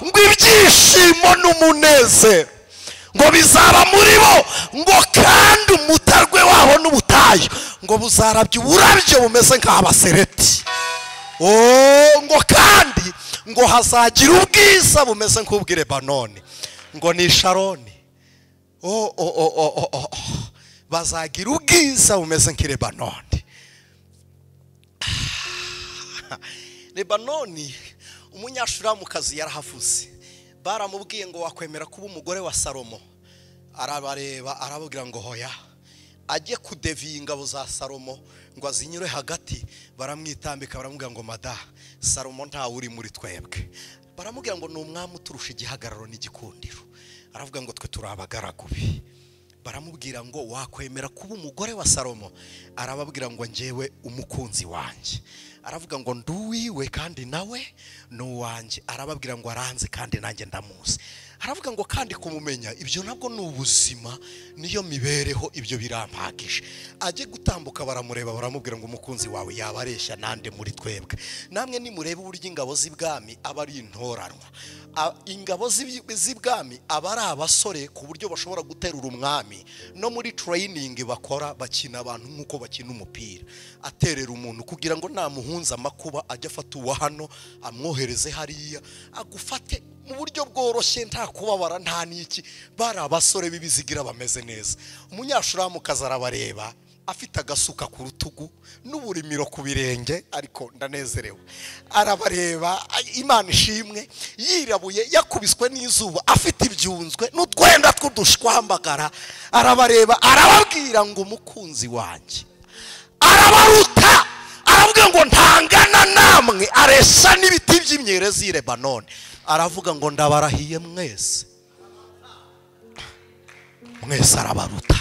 ngo ibyishimo n'umunezero ngo bizaba muri bo, ngo kandi umutarwe waho n'ubutayu ngo buzarabya uburabyo bumeze nk'abasereti. ngo kandi ngo hazagira ubwiza bumeze nk'ubw'i Lebanoni, ngo ni Sharoni. bazagira ubwiza bumeze nk'i Lebanoni. Lebanoni umunyashuramukazi yarahavuze, baramubwiye ngo wakwemera kuba umugore wa Salomo, arabareba arababwira ngo hoya, ajye kudeviya ingabo za Salomo ngo azinyure hagati. Baramwitambika baramubwira ngo mada, Salomo nta uri muri twebwe. Baramubwira ngo ni umwami uturusha igihagararo n'igikundiro. Aravuga ngo twe turi abagaragu be. Baramubwira ngo wakwemera kuba umugore wa Salomo, arababwira ngo njyewe umukunzi wanjye. Aravuga ngo nduwiwe kandi nawe n'uwanjye. Arababwira ngo aranze kandi nanjye ndamuzi. Aravuga ngo kandi kumumenya ibyo nabwo ni ubuzima, niyo mibereho, ibyo birampagije. Ajye gutambuka baramureba baramubwira ngo umukunzi wawe yabareshya nande muri twebwe. Namwe nimurebe uburyo ingabo z'ibwami aba ari intoranwa. Ingabo z'ibwami aba ari abasore ku buryo bashobora guterura umwami. No muri training bakora bakina abantu nk'uko bakina umupira, aterera umuntu kugira ngo namuhunza amakuba ajya afata uwa hano amwohereze hariya agufate mu buryo bworoshye, nta kubabara nta niki. Bari abasore bibizigira bameze neza. Umunyashuramukazi arabareba afite agasuka ku rutugu n'uburimiro ku birenge, ariko ndanezerewe. Arabareba, Imana ishimwe, yirabuye yakubiswe n'izuba, afite ibyunzwe n'utwenda tw'udushwambagara. Arabareba arababwira ngo umukunzi wanjye arabaruta. Aravuga ngo ntangana namwe, aresha n'ibiti by'imyerezi y'i Lebanoni. Aravuga ngo ndabarahiye mwese, mwese arabaruta.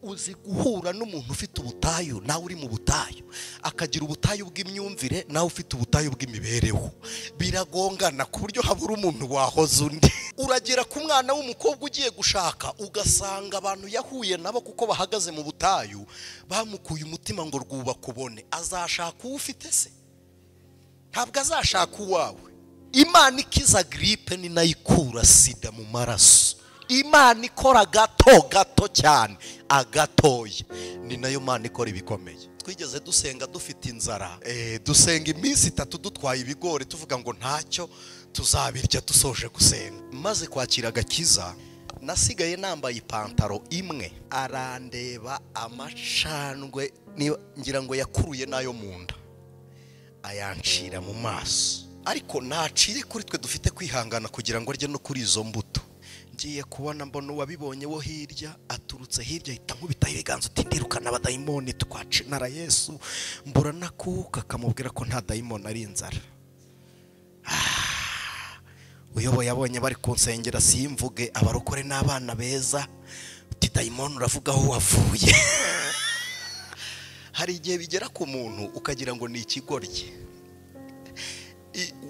Uzi guhura n'umuntu ufite ubutayu, nawe uri mu butayu, akagira ubutayu bw'imyumvire, nawe ufite ubutayu bw'imibereho, biragongana ku buryo habura umuntu wahoza undi. Uragera ku mwana w'umukobwa ugiye gushaka, ugasanga abantu yahuye nabo kuko bahagaze mu butayu bamukuye umutima ngo rwubakubone. Azashaka uwo ufite se? Ntabwo azashaka uwawe. Imana ikiza gripe ni nayo ikura sida mu maraso. Imana ikora gato cyane, agatoya. Ni nayo Imana ikora ibikomeye. Twigeze dusenga dufite inzara, dusenga iminsi 3 dutwaye ibigori, tuvuga ngo ntacyo tuzabirya dusoje gusenga. Maze kwakira agakiza, nasigaye nambaye ipantaro imwe. Arandeba amacandwe ngira ngo yakuruye nayo munda, ayancira mu maso. Ariko nacire kuri twe dufite kwihangana kugira ngo rye no kuri izo mbuto. Ngiye kubona mbona uwabibonye wo hirya aturutse hirya, ahita nkubita ibiganza uti ndirukana abadayimoni twacinara Yesu. Mbura nakuka akamubwira ko nta dayimoni ari inzara. Uyoboye abonye bari kunsengera simvuge, abarokore n'abana beza, uti dayimoni uravuga aho wavuye. Hari igihe bigera ku muntu ukagira ngo ni ikigoryi,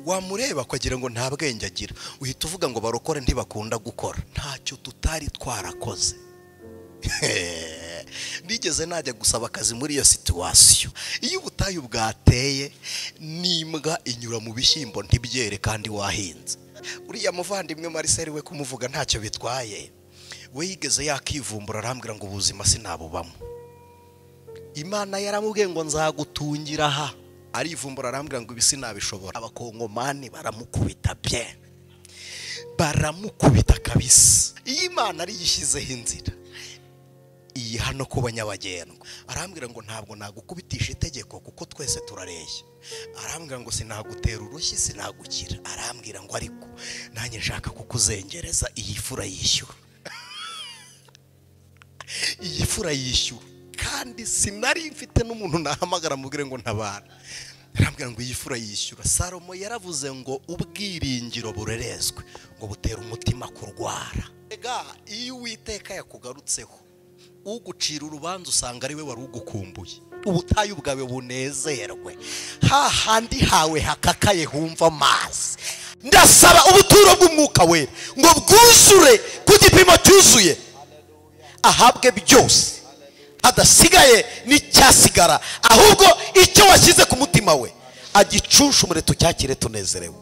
wamureba ukagira ngo nta bwenge agira, uhita uvuga ngo barokore ntibakunda gukora. Ntacyo tutari twarakoze. Nigeze najya gusaba akazi muri iyo situation. Iyo ubutayu bwateye, n'imbwa inyura mu bishyimbo ntibyere kandi wahinze. Uriya muvandimwe Marcel we kumuvuga ntacyo bitwaye, we yigeze yakivumbura arambwira ngo ubuzima sinabubamo. Imana yaramubwiye ngo nzagutungira aha, arivumbura arambwira ngo ibisi nabishobora. Abakongomani baramukubita bye, baramukubita kabisa. Iyi Imana ari yishyizeho inzira, Iyiha no kuba Nyabagendwa. Arambwira ngo ntabwo nagukubitisha itegeko kuko twese turareshya. Arambwira ngo sinagutera urushyi sinagukira. Arambwira ngo ariko nanjye nshaka kukuzengereza, iyi fura yishyura. Iyi fura yishyura, kandi sinari mfite n'umuntu nahamagara mubwire ngo ntabara. Arambwira ngo iyi fura yishyura. Salomo yaravuze ngo ubwiringiro burerezwe ngo butera umutima kurwara. Ega iyo Uwiteka yakugarutseho, ugucira urubanza usanga ari we wari ugukumbuye. Ubutayu bwawe bunezerwe, hahandi hawe hakakaye humva amazi. Ndasaba ubuturo bw'umwuka we ngo bwuzure ku gipimo cyuzuye, ahabwe byose, adasigaye n'icyasigara, ahubwo icyo washyize ku mutima we agicunshumure tucyakire tunezerewe.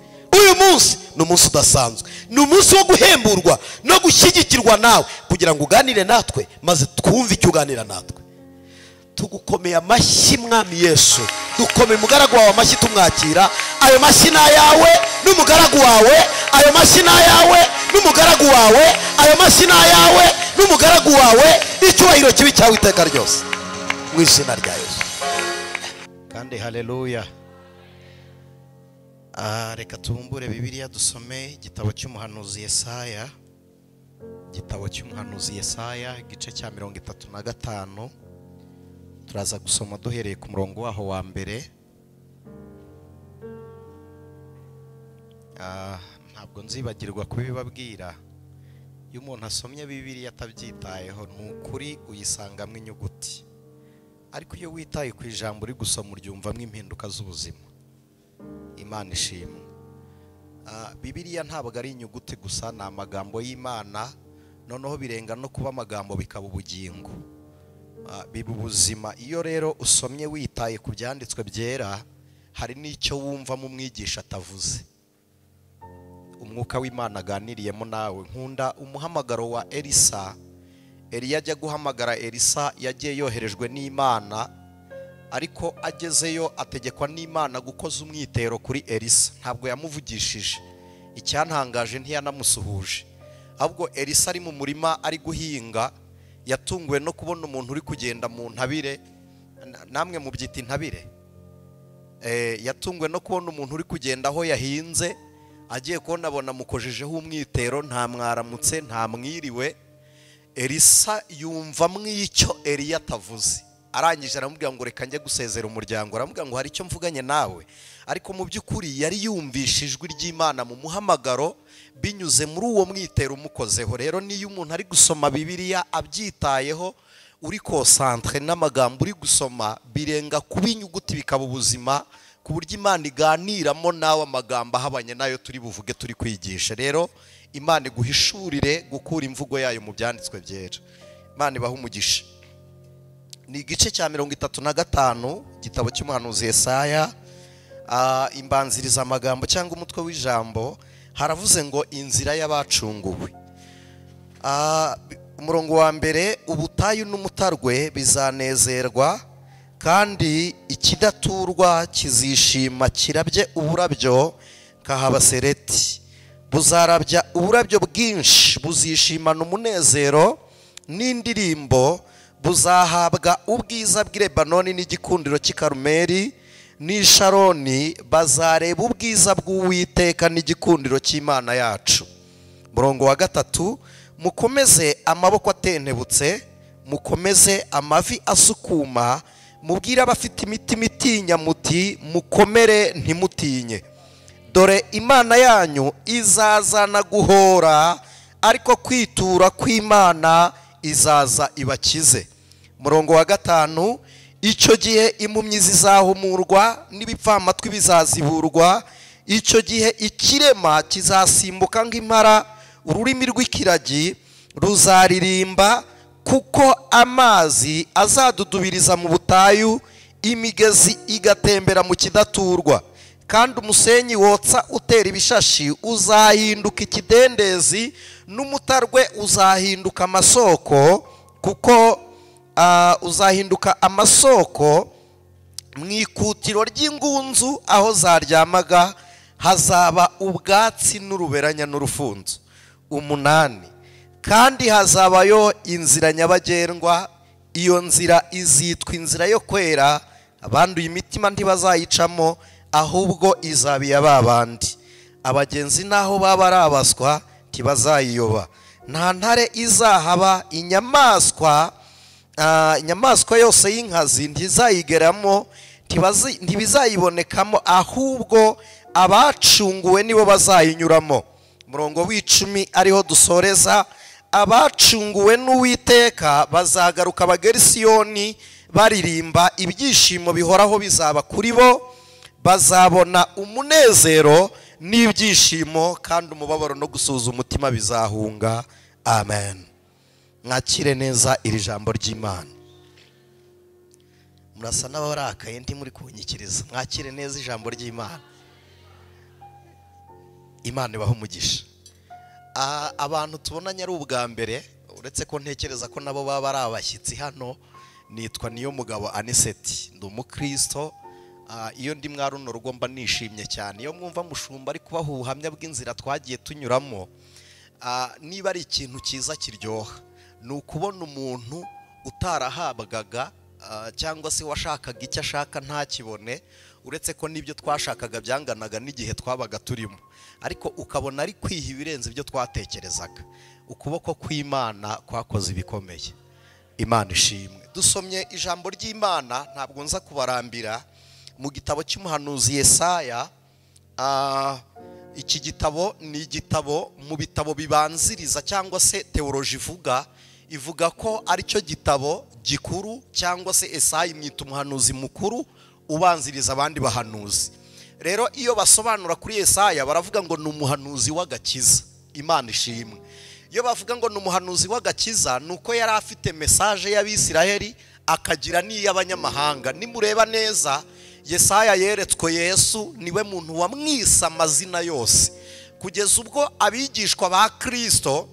uyu munsi ni umunsi udasanzwe, ni umunsi wo guhemburwa no gushyigikirwa nawe kugira ngo uganire natwe maze twumve icyo uganira natwe. Tugukomeye amashyi mwami Yesu, dukomeye umugaragu wawe amashyi tumwakira. Ayo mashyi ni ayawe n'umugaragu wawe, ayo mashyi ni ayawe n'umugaragu wawe, ayo mashyi ni ayawe n'umugaragu wawe. Icyubahiro kibi cyawe iteka ryose mu izina rya Yesu kandi haleluya. Reka tubumbure Bibiliya dusome igitabo cy'umuhanuzi Yesaya, igitabo cy'umuhanuzi Yesaya igice cya 35. Turaza gusoma duhereye ku murongo waho wa mbere. Ntabwo nzibagirwa kubibabwira, iyo umuntu asomye Bibiliya atabyitayeho n'ukuri uyisangamo inyuguti, ariko iyo witaye ku ijambo uri gusoma uryumvamo impinduka z'ubuzima. Imana ishimwe. Bibiliya ntabwo ari inyuguti gusa, ni amagambo y'Imana, noneho birenga no kuba amagambo bikaba ubugingo, biba ubuzima. Iyo rero usomye witaye ku byanditswe byera, hari n'icyo wumva mu mwigisha atavuze, umwuka w'Imana aganiriyemo nawe. Nkunda umuhamagaro wa Elisa. Eliya ajya guhamagara Elisa, yagiye yoherejwe n'Imana, ariko agezeyo ategekwa n'Imana gukoza umwitero kuri Elisa. Ntabwo yamuvugishije, icyantangaje ntiyanamusuhuje, ahubwo Elisa ari mu murima ari guhinga, yatunguwe no kubona umuntu uri kugenda mu ntabire. Namwe mubyita intabire. Yatunguwe no kubona umuntu uri kugenda aho yahinze, agiye kubona abona mukojejeho umwitero, nta mwaramutse nta mwiriwe. Elisa yumva mw'icyo Eliya atavuze, arangije aramubwira ngo reka njye gusezera umuryango. Aramubwira ngo hari icyo mvuganye nawe, ariko mu by'ukuri yari yumvishe ijwi ry'Imana mu muhamagaro binyuze muri uwo mwitero umukozeho. Rero niyo umuntu ari gusoma Bibiliya abyitayeho, uri concentre n'amagambo uri gusoma, birenga kuba inyuguti bikaba ubuzima, ku buryo Imana iganiramo nawe amagambo ahabanye nayo turi buvuge turi kwigisha. Rero Imana iguhishurire gukura imvugo yayo mu byanditswe byera. Imana ibaha umugisha. Ni igice cya 35 igitabo cy'umuhanuzi Yesaya. Imbanziriza amagambo cyangwa umutwe w'ijambo haravuze ngo inzira y'abacunguwe. Umurongo wa mbere, ubutayu n'umutarwe bizanezerwa, kandi ikidaturwa kizishima kirabye uburabyo kahabasereti. Buzarabya uburabyo bwinshi, buzishimana umunezero n'indirimbo. Buzahabwa ubwiza bw'i Lebanoni n'igikundiro cy'i Karumeli n'i Sharoni. Bazareba ubwiza bw'Uwiteka n'igikundiro cy'Imana yacu. Murongo wa gatatu, mukomeze amaboko atentebutse, mukomeze amavi asukuma, mubwire abafite imitima itinya muti mukomere ntimutinye. Dore Imana yanyu izazana guhora, ariko kwitura kw'Imana izaza ibakize. Murongo wa gatanu, icyo gihe impumyi zizahumurwa n'ibipfamatwi bizaziburwa. Icyo gihe ikirema kizasimbuka nk'impara, ururimi rw'ikiragi ruzaririmba, kuko amazi azadudubiriza mu butayu, imigezi igatembera mu kidaturwa. Kandi umusenyi wotsa utera ibishashi uzahinduka ikidendezi, n'umutarwe uzahinduka amasoko, kuko uzahinduka amasoko. Mu ikutiro ry'ingunzu aho zaryamaga hazaba ubwatsi n'uruberanya n'urufunzo. 8, kandi hazabayo inzira nyabagendwa. Iyo nzira izitwa inzira yo kwera, abanduye imitima ntibazayicamo, ahubwo izabiya babandi. Abagenzi naho baba arabaswa ntibazayiyoba. Nta ntare izahaba, inyamaswa yose y'inkazi ntizayigeramo, ntibizayibonekamo, ahubwo abacunguwe nibo bazayinyuramo. Murongo w'icumi ariho dusoreza, abacunguwe n'Uwiteka bazagaruka bagera i Siyoni baririmba, ibyishimo bihoraho bizaba kuri bo. Bazabona umunezero n'ibyishimo, kandi umubabaro no gusuhuza umutima bizahunga. Amen. Mwakire neza iri jambo ry'Imana. Murasa n'abarakaye nti muri kunyikiriza. Mwakire neza ijambo ry'Imana. Imana ibaho umugisha. Abantu tubonanye ari ubwa mbere, uretse ko ntekereza ko nabo baba ari abashyitsi hano, nitwa Niyomugabo Anicet, ndi umukristo. Iyo ndi mwa runo rugo mba nishimye cyane iyo mwumva mushumba ari kubaha ubuhamya bw'inzira twagiye tunyuramo. Niba ari ikintu cyiza kiryoha, ni ukubona umuntu utarahabwaga cyangwa se washakaga icyo ashaka ntakibone, uretse ko n'ibyo twashakaga byanganaga n'igihe twabaga turimo, ariko ukabona ari kwiha ibirenze ibyo twatekerezaga. Ukuboko kw'Imana kwakoze ibikomeye. Imana ishimwe. Dusomye ijambo ry'Imana, ntabwo nza kubarambira, mu gitabo cy'umuhanuzi Yesaya. Iki gitabo ni igitabo mu bitabo bibanziriza cyangwa se teoloji ivuga ko ari cyo gitabo gikuru, cyangwa se Yesaya imwita umuhanuzi mukuru ubanziriza abandi bahanuzi. Rero iyo basobanura kuri Yesaya baravuga ngo ni umuhanuzi w'agakiza. Imana ishimwe. Iyo bavuga ngo ni umuhanuzi w'agakiza, nuko yari afite message y'Abisiraheli akagira n'iy'abanyamahanga. Nimureba neza, Yesaya yeretswe Yesu niwe muntu wamwisa amazina yose, kugeza ubwo abigishwa ba Kristo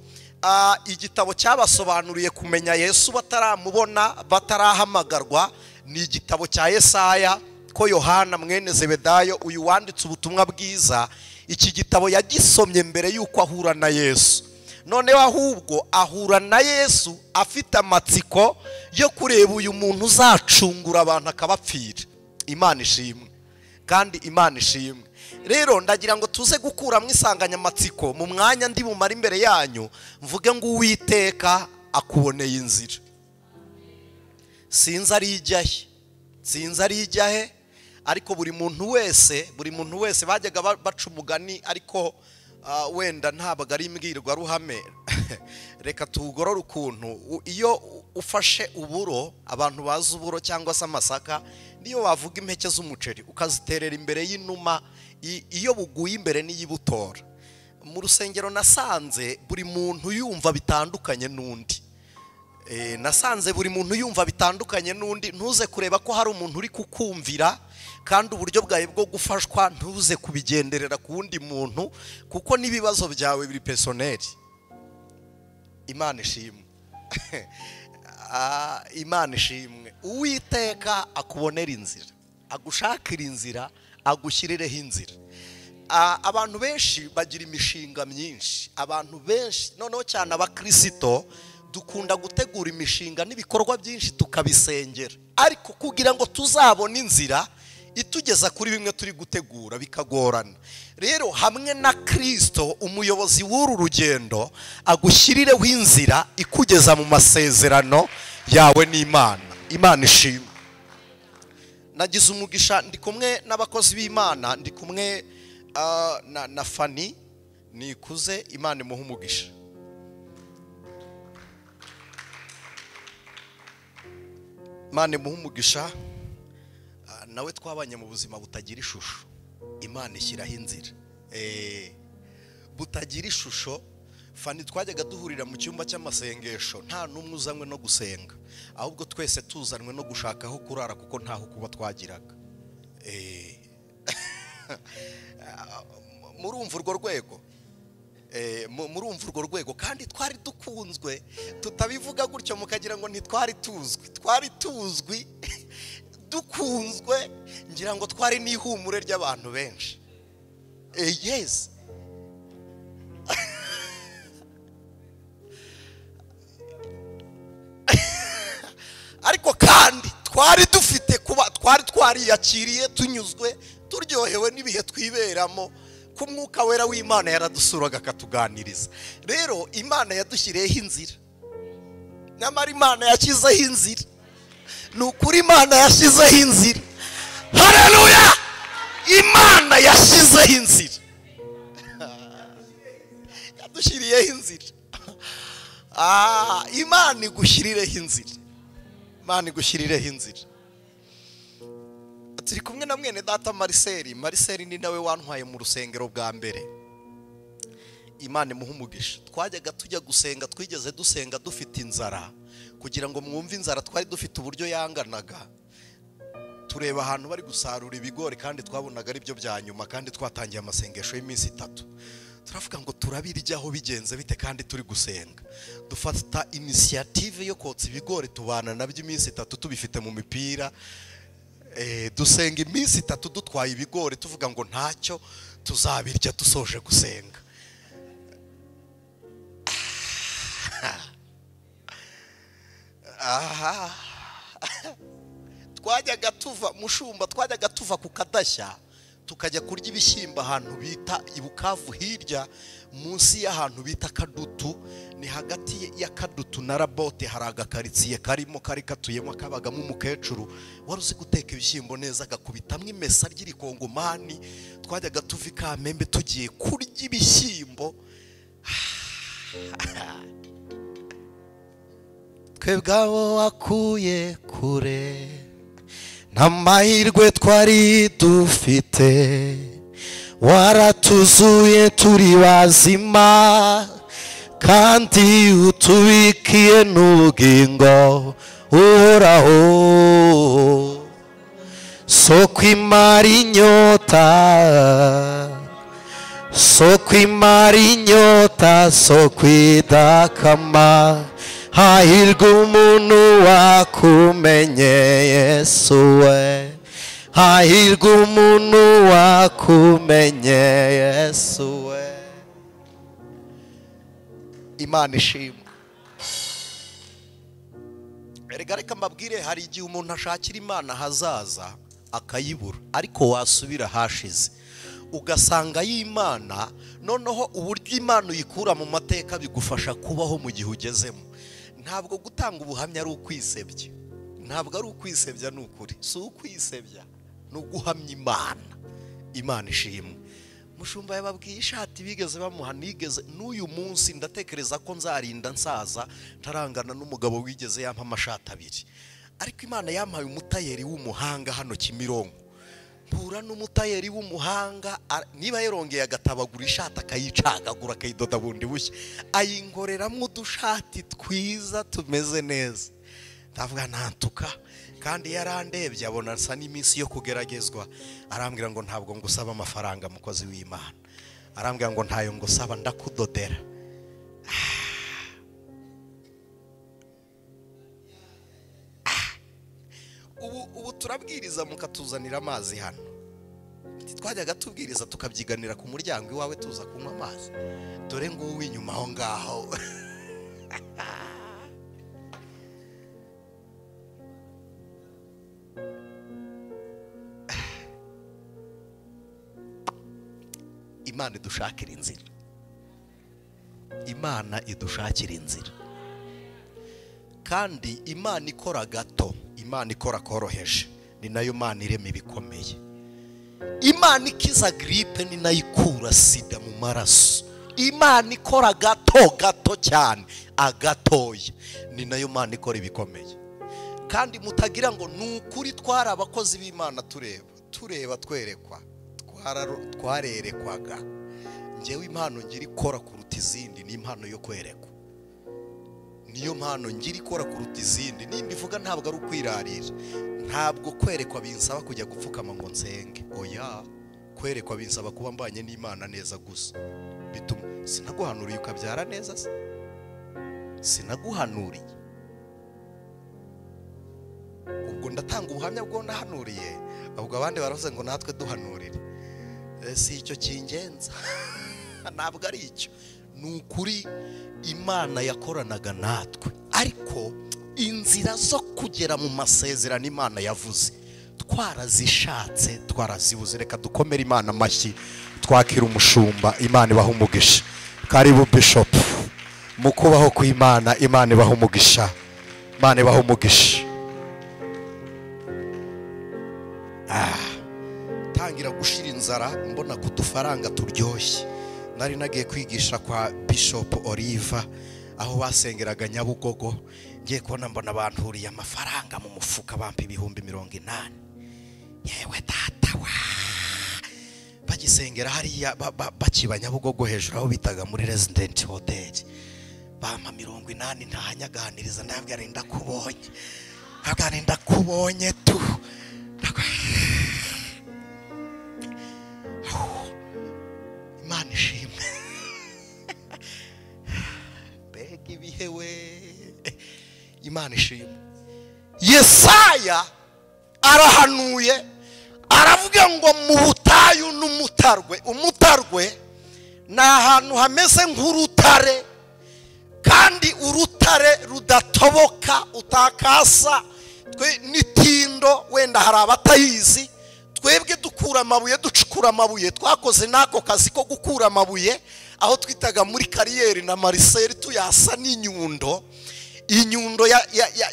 igitabo cyabasobanuriye kumenya Yesu bataramubona, batarahamagarwa, ni igitabo cya Yesaya. Ko Yohana mwene Zebedayo, uyu wanditse ubutumwa bwiza, iki gitabo yagisomye mbere yuko ahura na Yesu. Noneho ahubwo ahura na Yesu afite amatsiko yo kureba uyu muntu uzacungura abantu akabapfira. Imana ishimwe kandi Imana ishimwe. Rero ndagira ngo tuze gukuramo insanganyamatsiko mu mwanya ndi bumara imbere yanyu, mvuge ngo Uwiteka akuboneye inzira. Sinzi ari ijyahe, ariko buri muntu wese bajyaga baca umugani, ariko wenda ntabwo ari imbwirwaruhame. Reka tugorore ukuntu iyo ufashe uburo, abantu bazi uburo cyangwa se amasaka, niyo wavuga impeke z'umuceri ukaziterera imbere y'inuma, iyo buguye imbere n'iyibutora. Mu rusengero nasanze buri muntu yumva bitandukanye n'undi. Nasanze buri muntu yumva bitandukanye n'undi. Ntuze kureba ko hari umuntu uri kukumvira, kandi uburyo bwawe bwo gufashwa ntuze kubigenderera ku wundi muntu, kuko n'ibibazo byawe biri personnel. Imana ishimwe. Imana ishimwe. Uwiteka akubonera inzira, agushakira inzira, agushyirireho inzira. Abantu benshi bagira imishinga myinshi, abantu benshi noneho cyane abakristo dukunda gutegura imishinga n'ibikorwa byinshi tukabisengera, ariko kugira ngo tuzabone inzira itugeza kuri bimwe turi gutegura bikagorana. Rero hamwe na Kristo, umuyobozi w'uru rugendo, agushyirireho inzira ikugeza mu masezerano yawe n'Imana. Imana ishimwe. Nagize umugisha, ndi kumwe n'abakozi b'Imana, ndi kumwe na Fani nikuze. Imana imuhe umugisha. Imana imuhe umugisha. Nawe twabanye mu buzima butagira ishusho. Imana ishyiraho inzira butagira ishusho. Fani twajyaga duhurira mu cyumba cy'amasengesho, nta n'umwe uzanywe no gusenga, ahubwo twese tuzanwe no gushaka aho kurara, kuko ntaho kuba twagiraga. Murumva urwo rwego, kandi twari dukunzwe, tutabivuga gutyo mukagira ngo ntitwari tuzwi. Twari tuzwi dukunzwe, ngira ngo twari n'ihumure ry'abantu benshi. Yes. Ariko kandi twari dufite kuba, twari twariyakiriye, tunyuzwe, turyohewe n'ibihe twiberamo, ko Umwuka Wera w'Imana yaradusuraga akatuganiriza. Rero Imana yadushyiriyeho inzira, nyamara Imana yashyizeho inzira. Ni ukuri Imana yashyizeho inzira. Haleluya! Imana yashyizeho inzira, yadushyiriyeho inzira. Imana igushyirireho inzira. Imana igushyirireho inzira. Turi kumwe na mwene data Marcel ni nawe wantwaye mu rusengero bwa mbere. Imana imuhe umugisha. Twajyaga tujya gusenga, twigeze dusenga dufite inzara, kugira ngo mwumve inzara twari dufite uburyo yanganaga. tureba ahantu bari gusarura ibigori kandi twabonaga ari byo bya nyuma kandi twatangiye amasengesho y'iminsi 3 turavuga ngo turabiryaho bigenze bite kandi turi gusenga dufata initiative yo kotsa ibigori tubana nabyo iminsi 3 tubifite mu mipira dusenga iminsi 3 dutwaye ibigori tuvuga ngo ntacyo tuzabirya dusoje gusenga twajyaga tuva mushumba twajyaga tuva ku kadashya tukajya kurya ibishyimba ahantu bita Ibukavu hirya munsi y'ahantu bita Kadutu ni hagati ya Kadutu na Rabote hari agakaritsiye karimo kari katuyemo kabagamo umukecuru wari uzi guteka ibishyimbo neza agakubitamwe imesa ry'irikongomani twajyaga tuva Kamembe tugiye kurya ibishyimbo twebwabo wakuye kure n'amahirwe twari dufite waratuzuye turi bazima kandi utubikiye n'ubugingo uhoraho soko imara inyota soko imara inyota soko idakama hahirwa umuntu wakumenye Yesu we hahirwa umuntu wakumenye Yesu we Imana ishimwe reka mbabwire hari igihe umuntu ashakira Imana hazaza akayibura ariko wasubira hashize ugasanga y'Imana noneho uburyo Imana uyikura mu mateka bigufasha kubaho mu gihe ugezemo ntabwo gutanga ubuhamya ari ukwisebya ntabwo ari ukwisebya n'ukuri si ukwisebya no guhamya Imana Imana ishimwe mushumba yababwiye ishati bigeze bamuha nigeze n'uyu munsi ndatekereza ko nzarinda nsaza ntarangana n'umugabo wigeze yampa amashati 2 ariko Imana yampaye umutayeri w'umuhanga hano Kimironko mpura n'umutayeri w'umuhanga niba yarongeye agatabagura ishati akayicagagura akayidoda bundi bushya ayinkoreramo udushati twiza tumeze neza ndavuga nantuka kandi yarandebye abona nsa n'iminsi yo kugeragezwa arambwira ngo ntabwo ngusaba amafaranga mukozi w'Imana arambwira ngo ntayo ngusaba ndakudodera ubu turabwiriza mukatuzanira amazi hano twajyaga tubwiriza tukabyiganira ku muryango iwawe tuza kunywa amazi dore ngubu inyuma aho ngaho Imana idushakira inzira Imana idushakira inzira kandi Imana ikora gato Imana ikora koroheje ni nayo Imana irema ibikomeye Imana ikiza gripe ni nayo ikura sida mu maraso Imana ikora gato cyane agatoya ni nayo Imana ikora ibikomeye kandi mutagira ngo nukuri twara abakozi b'Imana tureba twerekwa twarerekwaga ngewe impano ngira ikora kuruta izindi ni impano yo kwerekwa niyo mpano ngira ikora kuruta izindi nimbivuga ntabwo ari ukwirarira ntabwo kwerekwa binsaba kujya gupfukama ngo nsenge oya kwerekwa binsaba kuba mbanye n'Imana neza gusa bituma sinaguhanuriye ukabyara neza sinaguhanuriye ubwo ndatanga ubuhamya bwo nahanuriye ahubwo abandi baravuze ngo natwe duhanurire si icyo kingenza ntabwo ari icyo nukuri Imana yakoranaga natwe ariko inzira zo kugera mu masezerano Imana yavuze twarazishatse twarazibuze reka dukomere Imana amashyi twakira umushumba Imana ibaha umugisha karibu bishop mu kubaho ku Imana Imana ibaha umugisha Imana ibaha umugisha tangira gushira inzara mbona kudufaranga turyoshye nari nagiye kwigisha kwa Bishop Oliva aho basengeraga Nyabugogo ngiye kubona mbona banturiye amafaranga mu mufuka bampa 80,000 yewe data wa bagisengera hariya bakiba Nyabugogo hejuru aho bitaga muri resident hotel bampa 80 ntahanyaganiriza ndabwira ndakubonye tu Imana ishimwe. Mbega ibihe we, Imana ishimwe. Yesaya arahanuye aravuga ngo mu butayu n'umutarwe. Umutarwe ni ahantu hameze nk'urutare, kandi urutare rudatoboka utakasa n'itindo. Wenda hari abatayizi, twebwe dukura amabuye, ducukura amabuye, twakoze nako kazi ko gukura amabuye aho twitaga muri kariyeri na mariseri, tuyasa n'inyundo. Inyundo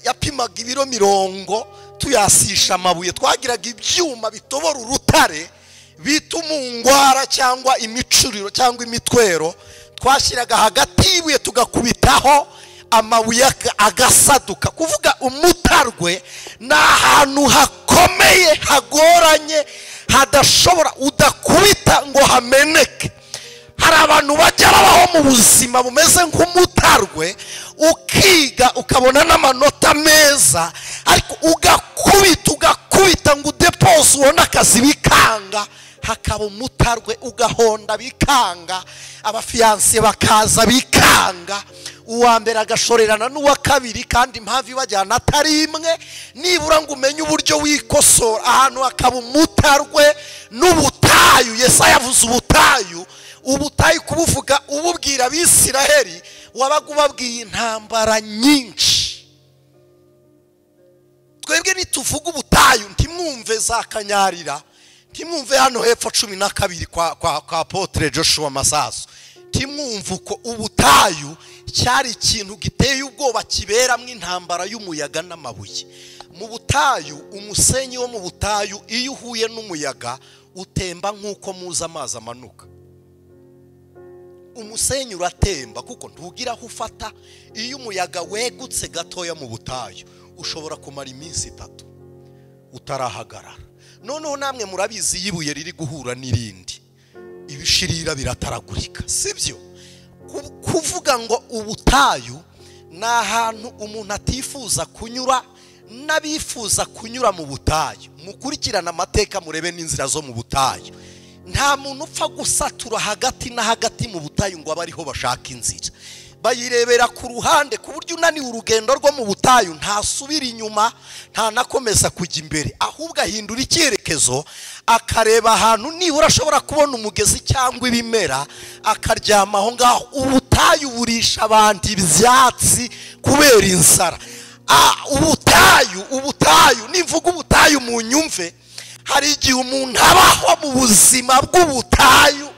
yapimaga ibiro 100, tuyasisha amabuye. Twagiraga ibyuma bitobora urutare bita umungwara cyangwa imicuriro cyangwa imitwero, twashyiraga hagati y'ibuye tugakubitaho amabuye agasaduka. Kuvuga umutarwe ni ahantu hakomeye, hagoranye, hadashobora udakubita ngo hameneke. Hari abantu bajya babaho mu buzima bumeze nk'umutarwe, ukiga ukabona n'amanota meza, ariko ugakubita ngo udepose ubona akazi bikanga. Hakaba umutarwe ugahonda bikanga, abafiyanse bakaza bikanga, uwa mbere agashorerana n'uwa kabiri, kandi impamvu ibajyana atari imwe. Nibura ngo umenye uburyo wikosora. Ahantu hakaba umutarwe n'ubutayu. Yesaya yavuze ubutayu. Ubutayu kubuvuga ububwira Abisiraheli, wabaga ubabwiye intambara nyinshi. Twebwe nituvuga ubutayu ntimwumve za Kanyarira, ntimwumve hano hepfo 12 kwa apotre Joshua Masaso, ntimwumve uko ubutayu cyari ikintu giteye ubwoba, kiberamwe intambara y'umuyaga n'amabuye. Mu butayu, umusenyi wo mu butayu iyo uhuye n'umuyaga utemba nk'uko muza amazi amanuka. Umusenyi uratemba kuko ntugira aho ufata. Iyo umuyaga wegutse gatoya mu butayu, ushobora kumara iminsi 3 utarahagarara. Noneho namwe murabizi yibuye riri guhura n'irindi, ibishirira birataragurika, sibyo? Kuvuga ngo ubutayu ni ahantu umuntu atifuza kunyura, n'abifuza kunyura mu butayu. Mukurikirana amateka murebe n'inzira zo mu butayu. Nta muntu upfa gusatura hagati na hagati mu butayu ngo abariho bashaka inzira. Bayirebera ku ruhande, ku buryo unaniwe urugendo rwo mu butayu ntasubira inyuma, nta nakomeza kujya imbere, ahubwo ahindura icyerekezo, akareba ahantu nibura ashobora kubona umugezi cyangwa ibimera, akaryama aho ngaho. Ubutayu burisha abantu ibyatsi kubera inzara. Ubutayu nimvuga ubutayu mu nyumve, hari igihe umuntu abaho mu buzima bw'ubutayu.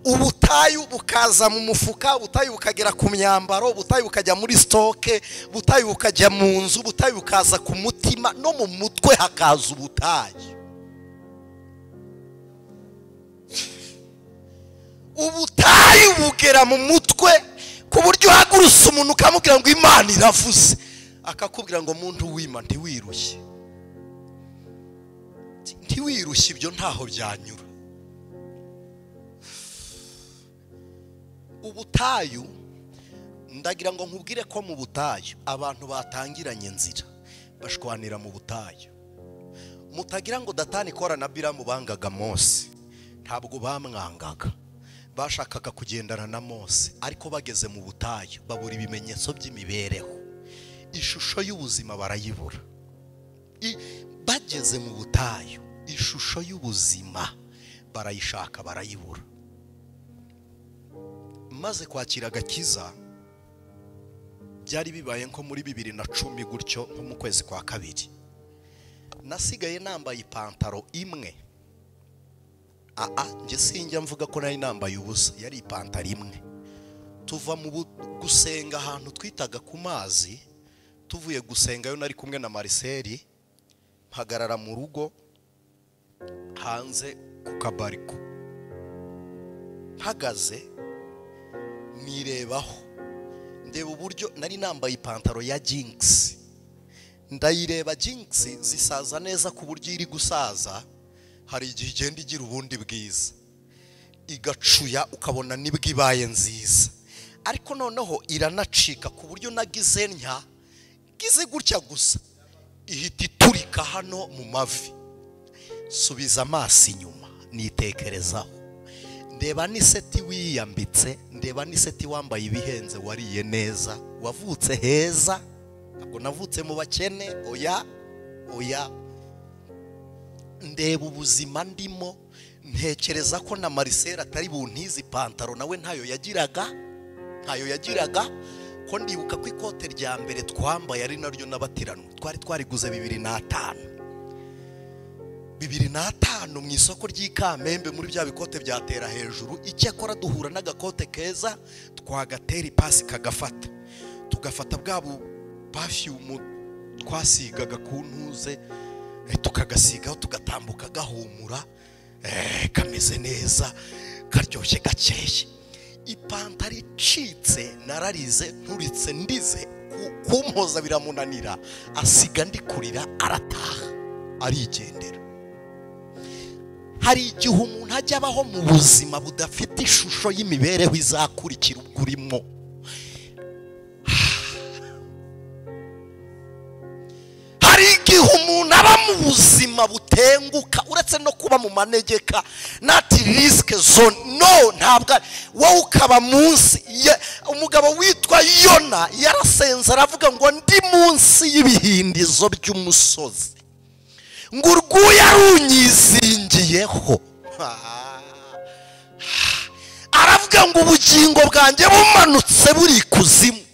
Ubutayu bukaza mu mufuka, ubutayu bukagera ku myambaro, ubutayu bukajya muri stoke, ubutayu bukajya mu nzu, ubutayu bukaza ku mutima, no mu mutwe hakaza ubutayu. Ubutayu bugera mu mutwe ku buryo uhagurutse umuntu ukamubwira ngo Imana iravuze, akakubwira ngo muntu w'Imana ntiwirushye. Ntiwirushye, ibyo ntaho byanyura. Ubutayu, ndagira ngo nkubwire ko mu butayu abantu batangiranye inzira bashwanira mu butayu. Mutagira ngo Datani, Kora na Biramu bangaga Mose, ntabwo bamwangaga, bashakaga kugendana na Mose, ariko bageze mu butayu babura ibimenyetso by'imibereho, ishusho y'ubuzima barayibura. Bageze mu butayu ishusho y'ubuzima barayishaka, barayibura. Maze kwakira agakiza byari bibaye nko muri 2010 gutyo, nko mu kwezi kwa 2, nasigaye nambaye ipantaro imwe. Nje sinjya mvuga ko nari nambaye ubusa, yari ipantaro imwe. Tuva mu gusenga ahantu twitaga ku mazi, tuvuye gusengayo nari kumwe na Marcel, mpagarara mu rugo hanze ku kabariko, mpagaze nirebaho, ndeba uburyo nari nambaye ipantaro ya jinx. Ndayireba, jinx zisaza neza ku buryo iri gusaza hari igihe igenda igira ubundi bwiza, igacuya ukabona nibwo ibaye nziza. Ariko noneho iranacika ku buryo nagize ntya, gize gutya gusa ihita iturika hano mu mavi. subiza amaso inyuma nitekerezaho, ndeba n'iseti wiyambitse, ndeba n'iseti wambaye ibihenze, wariye neza, wavutse heza, ntabwo navutse mu bakene, oya oya. Ndeba ubuzima ndimo, ntekereza ko na Marcel atari buntizi pantaro, nawe ntayo yagiraga, ko ndibuka ko ikote rya mbere twambaye ari naryo n'abatirano twariguze 2005 mu isoko ry'ikamembe, muri bya bikote byatera hejuru. Icyakora duhura n'agakote keza, twagatera ipasi kagafata, tugafata bwa perfume twasigaga ku ntuze, tukagasigaho, tugatambuka gahumura, kameze neza, karyoshye gakeye. Ipantaro icitse, nararize, nturitse, ndize, kumpoza biramunanira, asiga ndikurira, arataha arigendera. Hari igihe umuntu ajya abaho mu buzima budafite ishusho y'imibereho izakurikira ubwo urimo. Hari igihe umuntu aba mu buzima butenguka, uretse no kuba mu manegeka, nati risk zone, no, ntabwo wowe ukaba munsi. Umugabo witwa Yona yarasenze aravuga ngo ndi munsi y'ibihindizo by'umusozi, ngo urwuya runyizingiyeho. Aravuga ngo ubugingo bwanjye bumanutse buri kuzimu,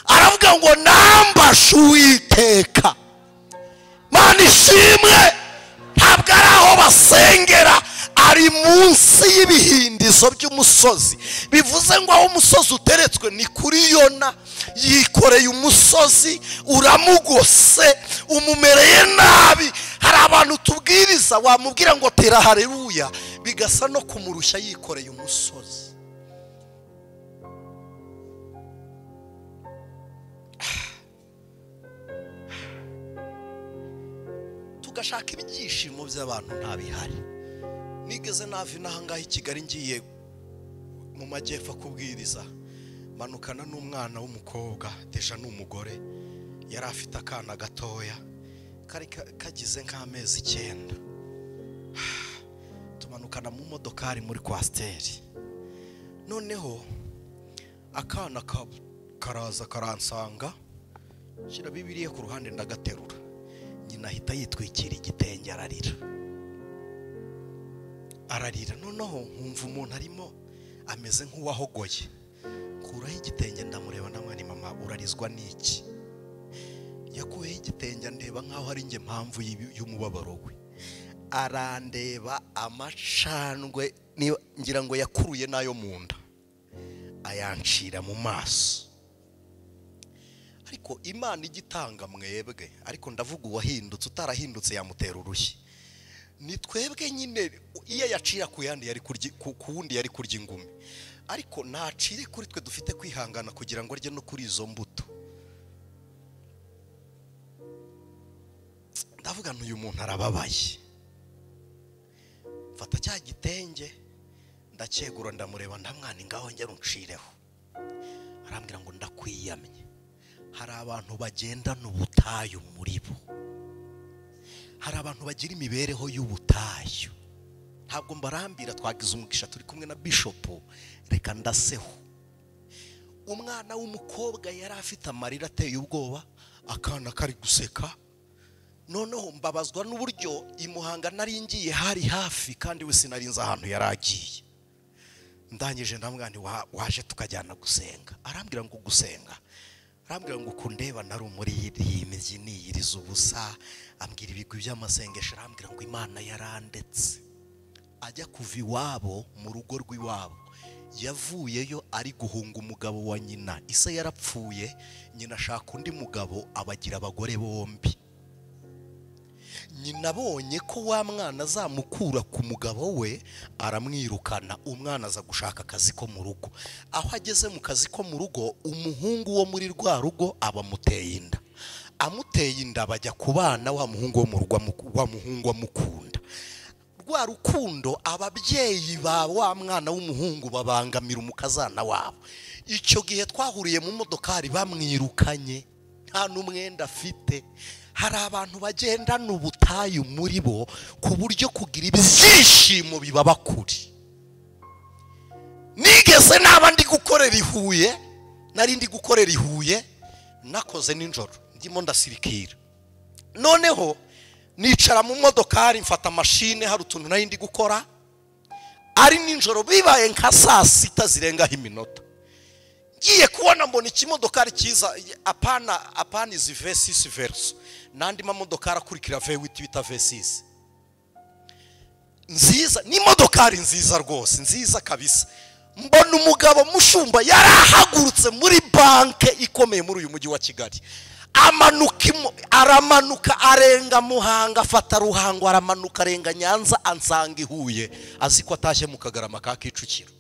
aravuga ngo nambashe Uwiteka. Mana ishimwe, ntabwo ari aho basengera, ari munsi y'ibihindizo by'umusozi. Bivuze ngo aho umusozi uteretswe ni kuri Yona. Yikoreye umusozi, uramugose, umumereye nabi. Hari abantu tubwiriza, wamubwira ngo tera haleluya, bigasa no kumurushya yikoreye umusozi. Tugashaka ibyishimo by'abantu ntabihari. Nigeze navi nahangaha i Kigali ngiye mu majyepfo kubwiriza, manukana n'umwana w'umukobwa, deja n'umugore, yari afite akana gatoya kari kagize nk'amezi 9. Tumanukana mu modokari muri kwasteri, noneho akana karaza karansanga, shyira Bibiliya ku ruhande ndagaterura, nyina ahita yitwikira igitenge ararira. Noneho nkumva umuntu arimo ameze nk'uwahogoye, kuraho igitenge ndamureba, ndamwani mama urarizwa n'iki? Yakuyeho igitenge ndeba nkaho ari nge mpamvu y'umubabaro we, arandeba, amacandwe ngira ngo yakuruye nayo mu nda, ayancira mu maso. Ariko Imana igitanga mwebwe, ariko ndavuga uwahindutse, utarahindutse yamutera urushyi. Ni twebwe nyine, iyo yacira ku yandi yari kurya, ku wundi yari kurya ingumi, ariko nacire kuri twe dufite kwihangana kugira ngo arye no kuri izo mbuto. Ndavuga n'uyu muntu arababaye, mfata cya gitenge ndacyegura, ndamureba, ndamwani ngaho ngera uncireho. Arambwira ngo ndakwiyamye. Hari abantu bagendana ubutayu muri bo, hari abantu bagira imibereho y'ubutayu. Ntabwo mbarambira, twagize umugisha turi kumwe na Bishop, reka ndaseho. Umwana w'umukobwa yari afite amarira ateye ubwoba, akana kari guseka. Noneho mbabazwa n'uburyo imuhanga nari ngiye hari hafi, kandi we sinarinze ahantu yaragiye. Ndangije ndamwani waje tukajyana gusenga. Arambwira ngo gusenga, arambwira ngo kundeba nari muri iyi migi niyiriza ubusa, ambwira ibigwi by'amasengesho, arambwira ngo Imana yarandetse. Ajya kuva iwabo mu rugo rw'iwabo, yavuyeyo ari guhunga umugabo wa nyina. Ise yarapfuye, nyina ashaka undi mugabo, abagira abagore bombi. Nyina abonye ko wa mwana azamukura ku mugabo we, aramwirukana. Umwana aza gushaka akazi ko mu rugo. Aho ageze mu kazi ko mu rugo, umuhungu wo muri rwa rugo abamuteye inda. Amuteye inda, bajya kubana, wa muhungu wo mu rugo wa muhungu amukunda. Rwa rukundo, ababyeyi ba wa mwana w'umuhungu babangamira umukazana wabo. Icyo gihe twahuriye mu modokari, bamwirukanye, nta n'umwenda afite. hari abantu bagendana ubutayu muri bo ku buryo kugira ibyishimo bibaba kuri. Nigeze naba ndi gukorera i Huye, nari ndi gukorera i Huye, nakoze ninjoro ndimo ndasirikira. Noneho nicara mu modokari mfata mashine, hari utuntu nari ndi gukora, ari ninjoro bibaye nka saa 6 zirengaho iminota. Ngiye kubona mbona ikimodokari kiza, apana izi V6 verso, nandi mamodokari akurikira veith bita V6 nziza, ni modokari nziza rwose, nziza kabisa. Mbona umugabo mushumba yarahagurutse muri banke ikomeye muri uyu mujyi wa Kigali, aramanuka arenga Muhanga, afata Ruhango, aramanuka arenga Nyanza, ansanga i Huye, aziko atashye mu Kagarama ka Kicukiro.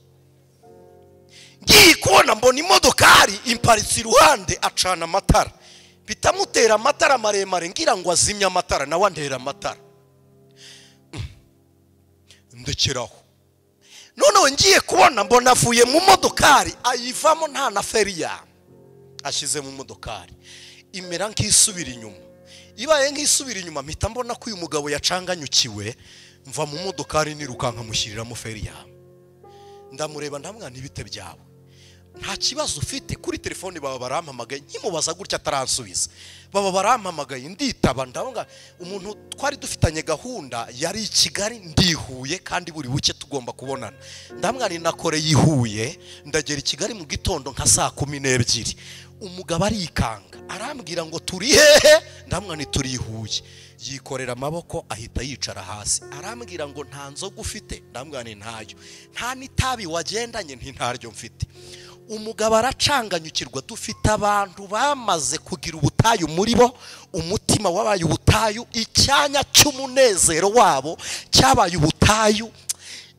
Ngiye kubona mbona imodokari imparitse iruhande, acana amatara, bitamutera amatara maremare ngira ngo azimya amatara, nawe andera amatara, ndekeraho. Noneho ngiye kubona mbona avuye mu modokari, ayivamo nta na feriya ashize mu modokari, imera nk'isubira inyuma. Ibaye nk'isubira inyuma, mpita mbona ko uyu mugabo yacanganyukiwe, mva mu modokari nirukanka mushyiriramo feriya. Ndamureba ndamwana, ibite byawe, nta kibazo ufite? Kuri telefone baba barampamagaye, nkimubaza gutya ataransubiza, baba barampamagaye nditaba, ndabona umuntu twari dufitanye gahunda yari i Kigali, ndihuye kandi buri buke tugomba kubonana. Ndamwana nakoreye i Huye, ndagera i Kigali mu gitondo nka saa 12. Umugabo arikanga arambwira ngo turi hehe, ndamwana turi i Huye. Yikorera amaboko ahita yicara hasi, arambwira ngo nta nzoga ufite, ndamwana ntayo. Nta nitabi wagendanye, ntaryo mfite. Umugabo aracanganyukirwa. Dufite abantu bamaze kugira ubutayu muri bo, umutima wabaye ubutayu, icyanya cy'umunezero wabo cyabaye ubutayu.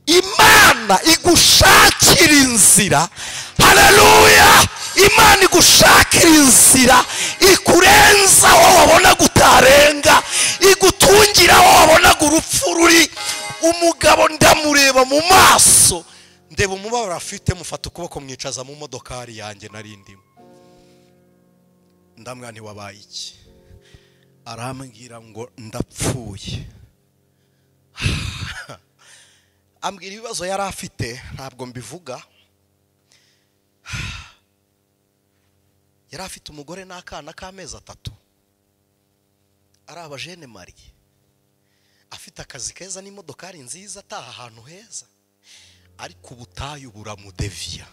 Imana igushakira inzira, haleluya! Imana igushakira inzira ikurenza aho wabona gutarenga, igutungira aho wabona urupfu ruri. Umugabo ndamureba mu maso, ndeba umubabaro afite, mufata ukuboko mwicaza mu modokari yanjye narindimo. Ndamwana wabaye iki? Arambwira ngo ndapfuye. Ambwira ibibazo yari afite, ntabwo mbivuga. Yari afite umugore n'akana k'amezi 3, ari abajene mariye, afite akazi keza n'imodokari nziza, ataha ahantu heza, ariko ubutayu buramudeviya.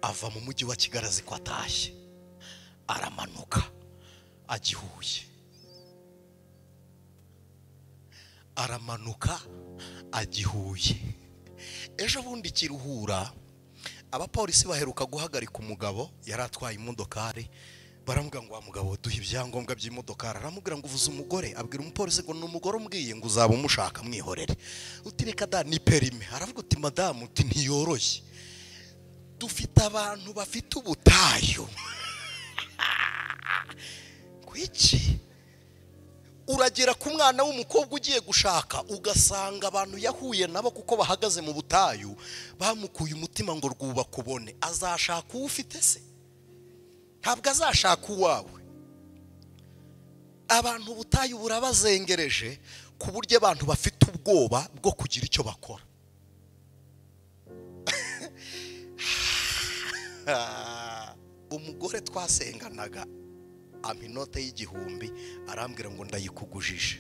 Ava mu mujyi wa Kigali aziko atashye, aramanuka agihuye, aramanuka agihuye. Ejo bundi Kiruhura, abapolisi baheruka guhagarika umugabo yari atwaye imodokari, baramubwira ngo wa mugabo duhe ibyangombwa by'imodokari. Aramubwira ngo uvuze umugore, abwira umupolisi ngo n'umugore umbwiye ngo uzaba umushaka mwihorere. Uti reka da ni perime. Aravuga uti madamu, uti ntiyoroshye. Dufite abantu bafite ubutayu. Kwiki uragera ku mwana w'umukobwa ugiye gushaka, ugasanga abantu yahuye nabo kuko bahagaze mu butayu bamukuye umutima ngo rwuba kubone. Azashaka ufite se? Ntabwo azashaka uwawe. Abantu ubutayu burabazengereje ku buryo abantu bafite ubwoba bwo kugira icyo bakora. Umugore twasenganaga aminote y'igihumbi, arambwira ngo ndayikugujije,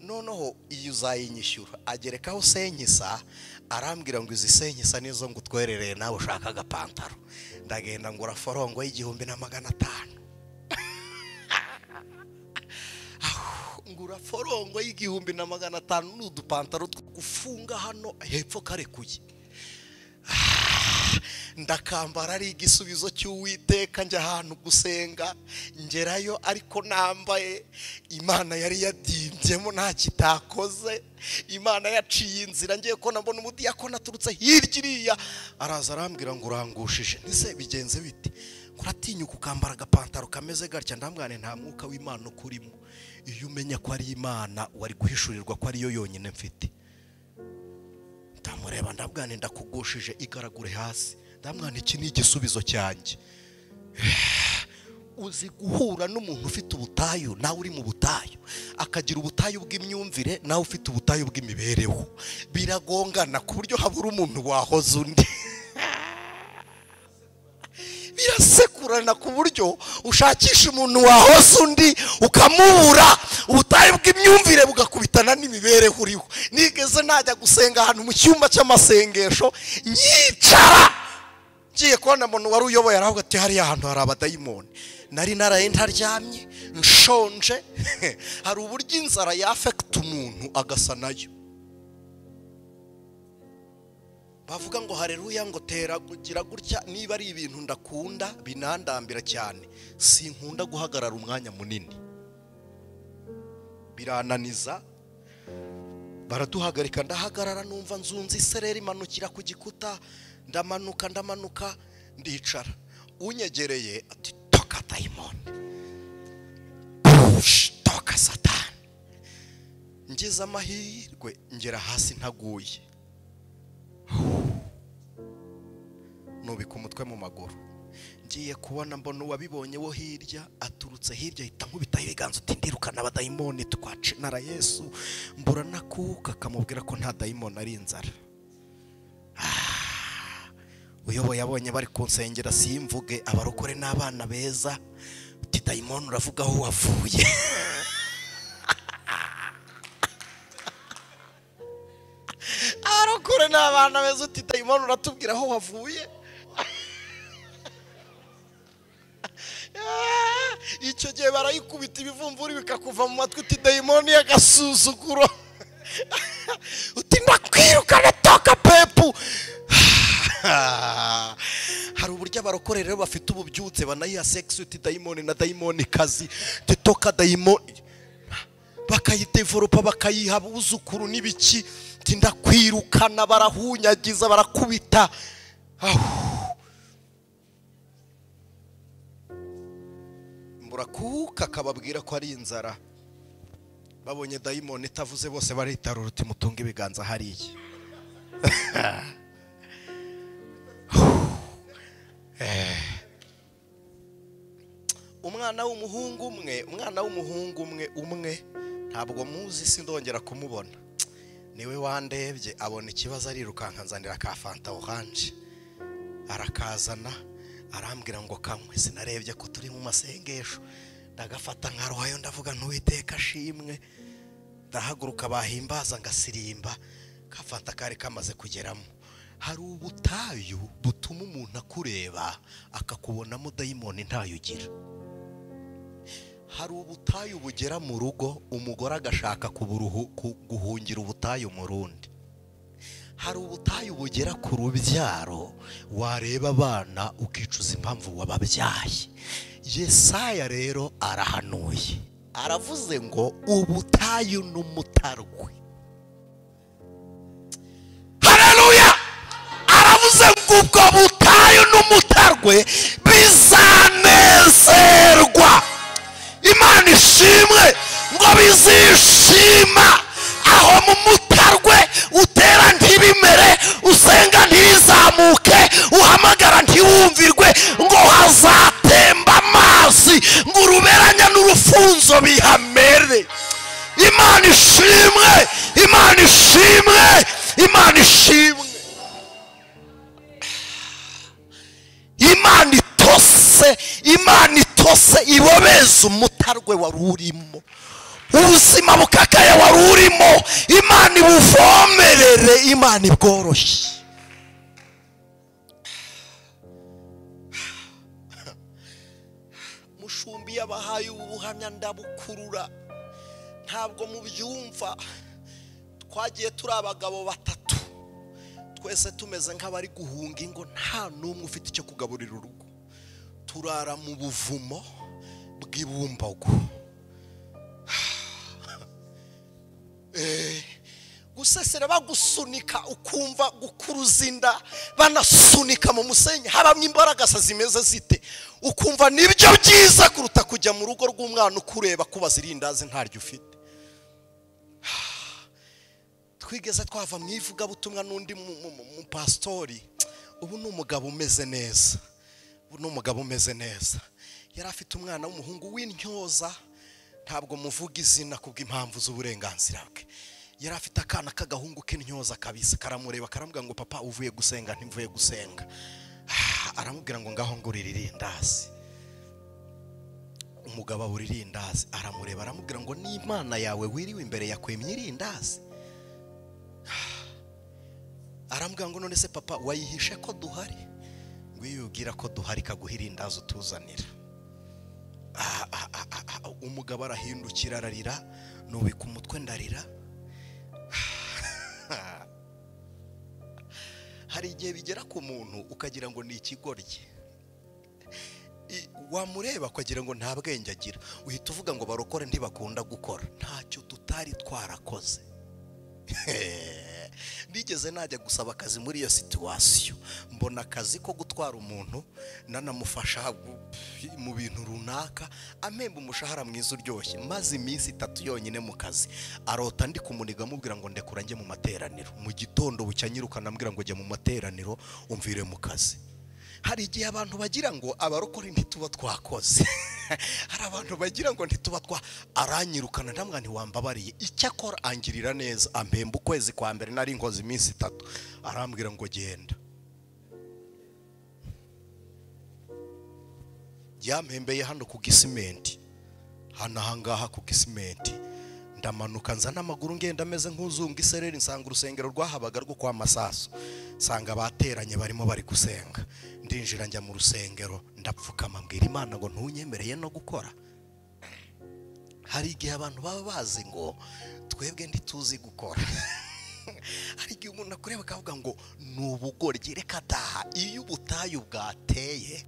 noneho iyo uzayinyishyura. Agerekaho senkisa, arambwira ngo izi senkisa nizo ngo utwerereye nawe ushaka agapantaro. Ndagenda ngura forongo y'1,500. Ngura forongo y'1,500 n'udupantaro two gufunga hano hepfo karekuye. Ndakambara ari igisubizo cy'Uwiteka, njya ahantu gusenga, ngerayo ariko nambaye. Imana yari yadimbyemo nta kitakoze. Imana yaciye inzira, ngiye ko nabona umudiyakoni aturutse hirya iriya, araza arambwira ngo urangushije. Nise bigenze bite? Kuratinyuka ukambara agapantaro kameze gatya. Ndambwane nta mwuka w'Imana ukurimo. Iyo umenya ko ari Imana wari guhishurirwa ko ari yo yonyine mfite. Ndamureba ndabwane ndakugushije, igaragure hasi. Ndamwana iki ni igisubizo cyanjye. uzi guhura n'umuntu ufite ubutayu nawe uri mu butayu, akagira ubutayu bw'imyumvire nawe ufite ubutayu bw'imibereho, biragongana ku buryo habura umuntu wahoza undi. Birasekurana ku buryo ushakisha umuntu wahoza undi ukamubura, ubutayu bw'imyumvire bugakubitana n'imibereho uriho. Nigeze najya gusenga ahantu mu cyumba cy'amasengesho, nyicara ngiye kubona umuntu wari uyoboye aravuga ati hariya ahantu hari abadayimoni. Nari naraye ntaryamye nshonje. Hari uburyo inzara yafekta umuntu agasa nayo. Bavuga ngo haleluya, ngo tera kugira gutya. Niba ari ibintu ndakunda binandambira cyane, sinkunda guhagarara umwanya munini, birananiza. Baraduhagarika ndahagarara, numva nzunze isereri imanukira ku gikuta, ndamanuka ndicara. Unyegereye ati toka dayimoni, toka satani. Ngize amahirwe ngera hasi ntaguye, nubika umutwe mu maguru. Ngiye kubona mbona uwabibonye wo hirya aturutse hirya, ahita nkubitaho ibiganza uti ndirukana abadayimoni, twacinara Yesu. Mbura nakuka akamubwira ko nta dayimoni ari inzara. Uyoboye abonye bari kunsengera simvuge, abarokore n'abana beza, uti dayimoni uravuga aho wavuye. Abarokore n'abana beza uti dayimoni uratubwira aho wavuye. Icyo gihe barayikubita ibivumvuri bikakuva mu matwi uti dayimoni y'agasuzuguro. Uti ndakwirukana toka pepu. Hari uburyo abarokore rero bafite ububyutse banayiha sex uti dayimoni na dayimoni kazi, toka dayimoni, bakayidevelopa bakayiha abuzukuru n'ibiki. Uti ndakwirukana, barahunyagiza barakubita. Mburakuka akababwira ko ari inzara. Babonye dayimoni itavuze bose baritarura uti mutunga ibiganza hariya. Umwana w'umuhungu umwe ntabwo muzi, sindongera kumubona. Niwe wandebye abona ikibazo arirukanka nzanira ka fanta orange, arakazana arambwira ngo kamwe. Sinarebye ko turi mu masengesho, ndagafata nkarohayo ndavuga ntuwiteka ashimwe. Ndahaguruka bahimbaza ngasirimba, kafanta kari kamaze kugeramo. Hari ubutayu butuma umuntu akureba akakubonamo dayimoni ntayo ugira. Hari ubutayu bugera mu rugo umugore agashaka guhungira ubutayu mu rundi. Hari ubutayu bugera ku rubyaro wareba abana ukicuza impamvu wababyaye. Yesaya rero arahanuye, aravuze ngo ubutayu n'umutarwe. Haleluya! Aravuze ngo ubwo butayu n'umutarwe bizanezerwa. Imana ishimwe ngo bizishima aho mu mutarwe. Utera ntibimere, usenga ntizamuke, uhamagara ntiwumvirwe, ngo hazatemba amazi, ngo uruberanya n'urufunzo bihamere. Imana ishimwe, Imana ishimwe, Imana ishimwe. Imana itose ibobeza umutarwe wari urimo, ubuzima bukakaye wari urimo. Imana ibuvomerere, Imana ibworoshye. Mushumbi yabahaye ubuhamya ndabukurura, ntabwo mubyumva. Twagiye turi abagabo batatu, twese tumeze nk'abari guhunga ingo, nta n'umwe ufite icyo kugaburira urugo. Turara mu buvumo bw'ibumbago. Gusesera bagusunika ukumva gukuruza inda, banasunika mu musenyi, habamwe imbaraga zimeze zite, ukumva nibyo byiza kuruta kujya mu rugo rw'umwana ukureba kubaza irindazi ntaryo ufite. Twigeze twava mu ivuga butumwa n'undi mu pastori. Ubu n'umugabo umeze neza, yari afite umwana w'umuhungu w'intyoza, ntabwo muvuga izina kubw'impamvu z'uburenganzira bwe. Yari afite akana k'agahungu k'intyoza kabisa, karamureba karamubwira ngo papa uvuye gusenga? Ntimvuye gusenga. Aramubwira ngo ngaho ngurira irindazi. Umugabo abura irindazi, aramureba aramubwira ngo n'Imana yawe wiriwe imbere yakwemye irindazi. Aramubwira ngo none se papa wayihishe ko duhari? Ngo iyo ubwira ko duhari kaguha irindazi utuzanira. Umugabo arahindukira ararira, nubika umutwe ndarira. Hari igihe bigera ku muntu ukagira ngo ni ikigoryi, wamureba ukagira ngo nta bwenge agira, uhita uvuga ngo barokore ntibakunda gukora. Ntacyo tutari twarakoze. Nigeze najya gusaba akazi muri iyo situation, mbona akazi ko gutwara umuntu nanamufasha mu bintu runaka, amemba umushahara mwiza uryoshye, maze iminsi 3 yonyine mu kazi. Arota ndi kumuniga amubwira ngo ndekura njye mu materaniro. Mu gitondo bucyanyirukana ambwira ngo jya mu materaniro umvire mu kazi. Hari igihe abantu bagira ngo abarokore ntituba twakoze. Hari abantu bagira ngo ntituba aranyirukana ndamwa ntiwambabariye. Icyakora angirira neza, ampemba ukwezi kwa mbere nari inkozi iminsi 3, arambwira ngo genda. Yampembeye hano ku gisimenti, hano ahangaha ku gisimenti. Ndamanuka nzana amaguru ngenda ameze nk'uzunga isereri, nsanga urusengero rwahabaga rwo kwa Masaso, nsanga bateranye barimo bari gusenga. Ndinjira njya mu rusengero, ndapfukama mbwira Imana ngo ntunyemereye no gukora. Hari igihe abantu baba bazi ngo twebwe ntituzi gukora. Hari igihe umuntu akureba akavuga ngo nubugoryi, reka daha. Iyo ubutayu bwateye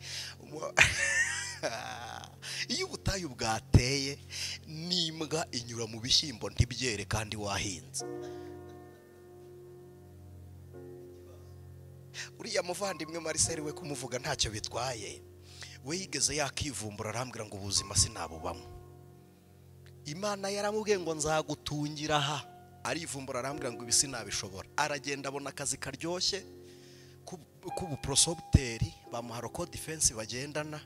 iyo ubutayu bwateye n'imbwa inyura mu bishyimbo ntibyere kandi wahinze. Uriya muvandimwe Marcel we kumuvuga ntacyo bitwaye, we yigeze yakivumbura arambwira ngo ubuzima sinabubamo. Imana yaramubwiye ngo nzagutungira aha, arivumbura arambwira ngo ibisi nabishobora. Aragenda abona akazi karyoshye k'ubuprosobuteri, bamuha roko defense bagendana,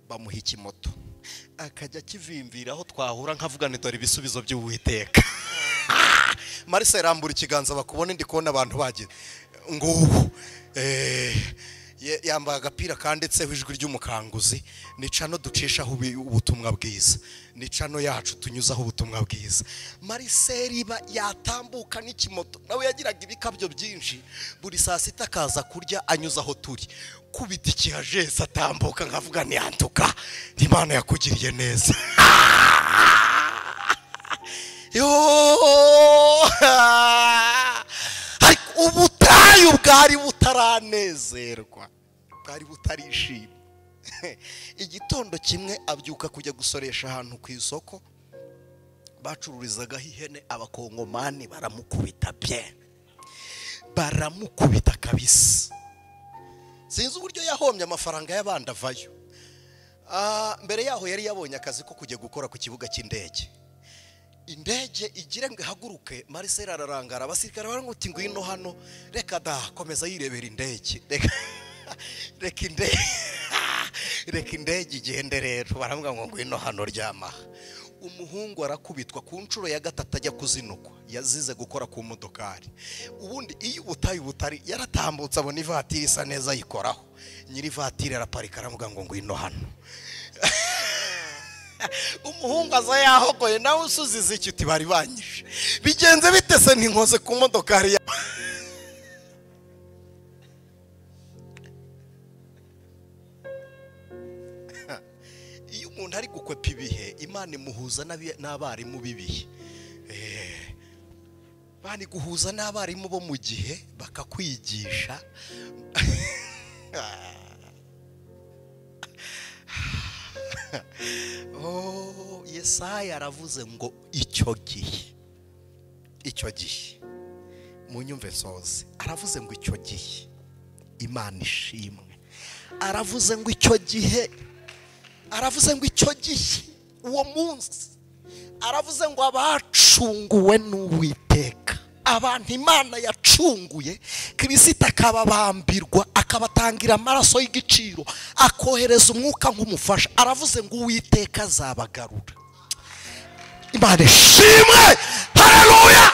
bamuha ikimoto, akajya kivimvira aho twahura nkavuga nti dore ibisubizo by'Uwiteka. Marcel arambura ikiganza bakubone ndi kubona abantu bagira ngo yambaye agapira kanditseho ijwi ry'umukanguzi, nicano ducishaho ubutumwa bwiza, nicano yacu tunyuzaho ubutumwa bwiza. Marcel yatambuka n'ikimoto, nawe yagiraga ibikabyo byinshi, buri saa 6 akaza kurya anyuzaho turi, kubita ikihajeza atambuka nkavuga ni antuka Imana yakugiriye neza. Ubutayu bwari butaranezerwa, bwari butarishimye. Igitondo kimwe abyuka kujya gusoresha ahantu ku isoko, bacururizagaho ihene. Abakongomani baramukubita bye, baramukubita kabisa. Sinzi uburyo yahombye amafaranga y'abandi avayo. Mbere yaho yari yabonye akazi ko kujya gukora ku kibuga cy'indege. Indege igire ngo ihaguruke, Marcel ararangara, abasirikare baranguti ngwino hano, reka da komeza yirebera indege. Reka indege igende rero, baravuga ngo ngwino hano ryama. Umuhungu arakubitwa ku nshuro ya 3 ajya kuzinukwa, yazize gukora ku modokari. Ubundi iyo ubutayu butari yaratambutse abona ivatiri isa neza yikoraho, nyiri ivatiri araparika aravuga ngo ngwino hano. Umuhungu aza yahogoye, nawe usuzize iki uti bari banyishe, bigenze bitese n'inkoze ku modokari ya. Iyo umuntu ari gukwepa ibihe, Imana imuhuza n'abarimu bibihe. Bani guhuza n'abarimu bo mu gihe bakakwigisha. Yesaya aravuze ngo icyo gihe munyumve soze, aravuze ngo icyo gihe Imana ishimwe, aravuze ngo icyo gihe, aravuze ngo icyo gihe, uwo munsi, aravuze ngo abacunguwe n'Uwiteka, abantu Imana yacunguye, Kristo akababambirwa akabatangira amaraso y'igiciro, akohereza umwuka nk'umufasha. Aravuze ngo Uwiteka azabagarura. Imana ishimwe, haleluya.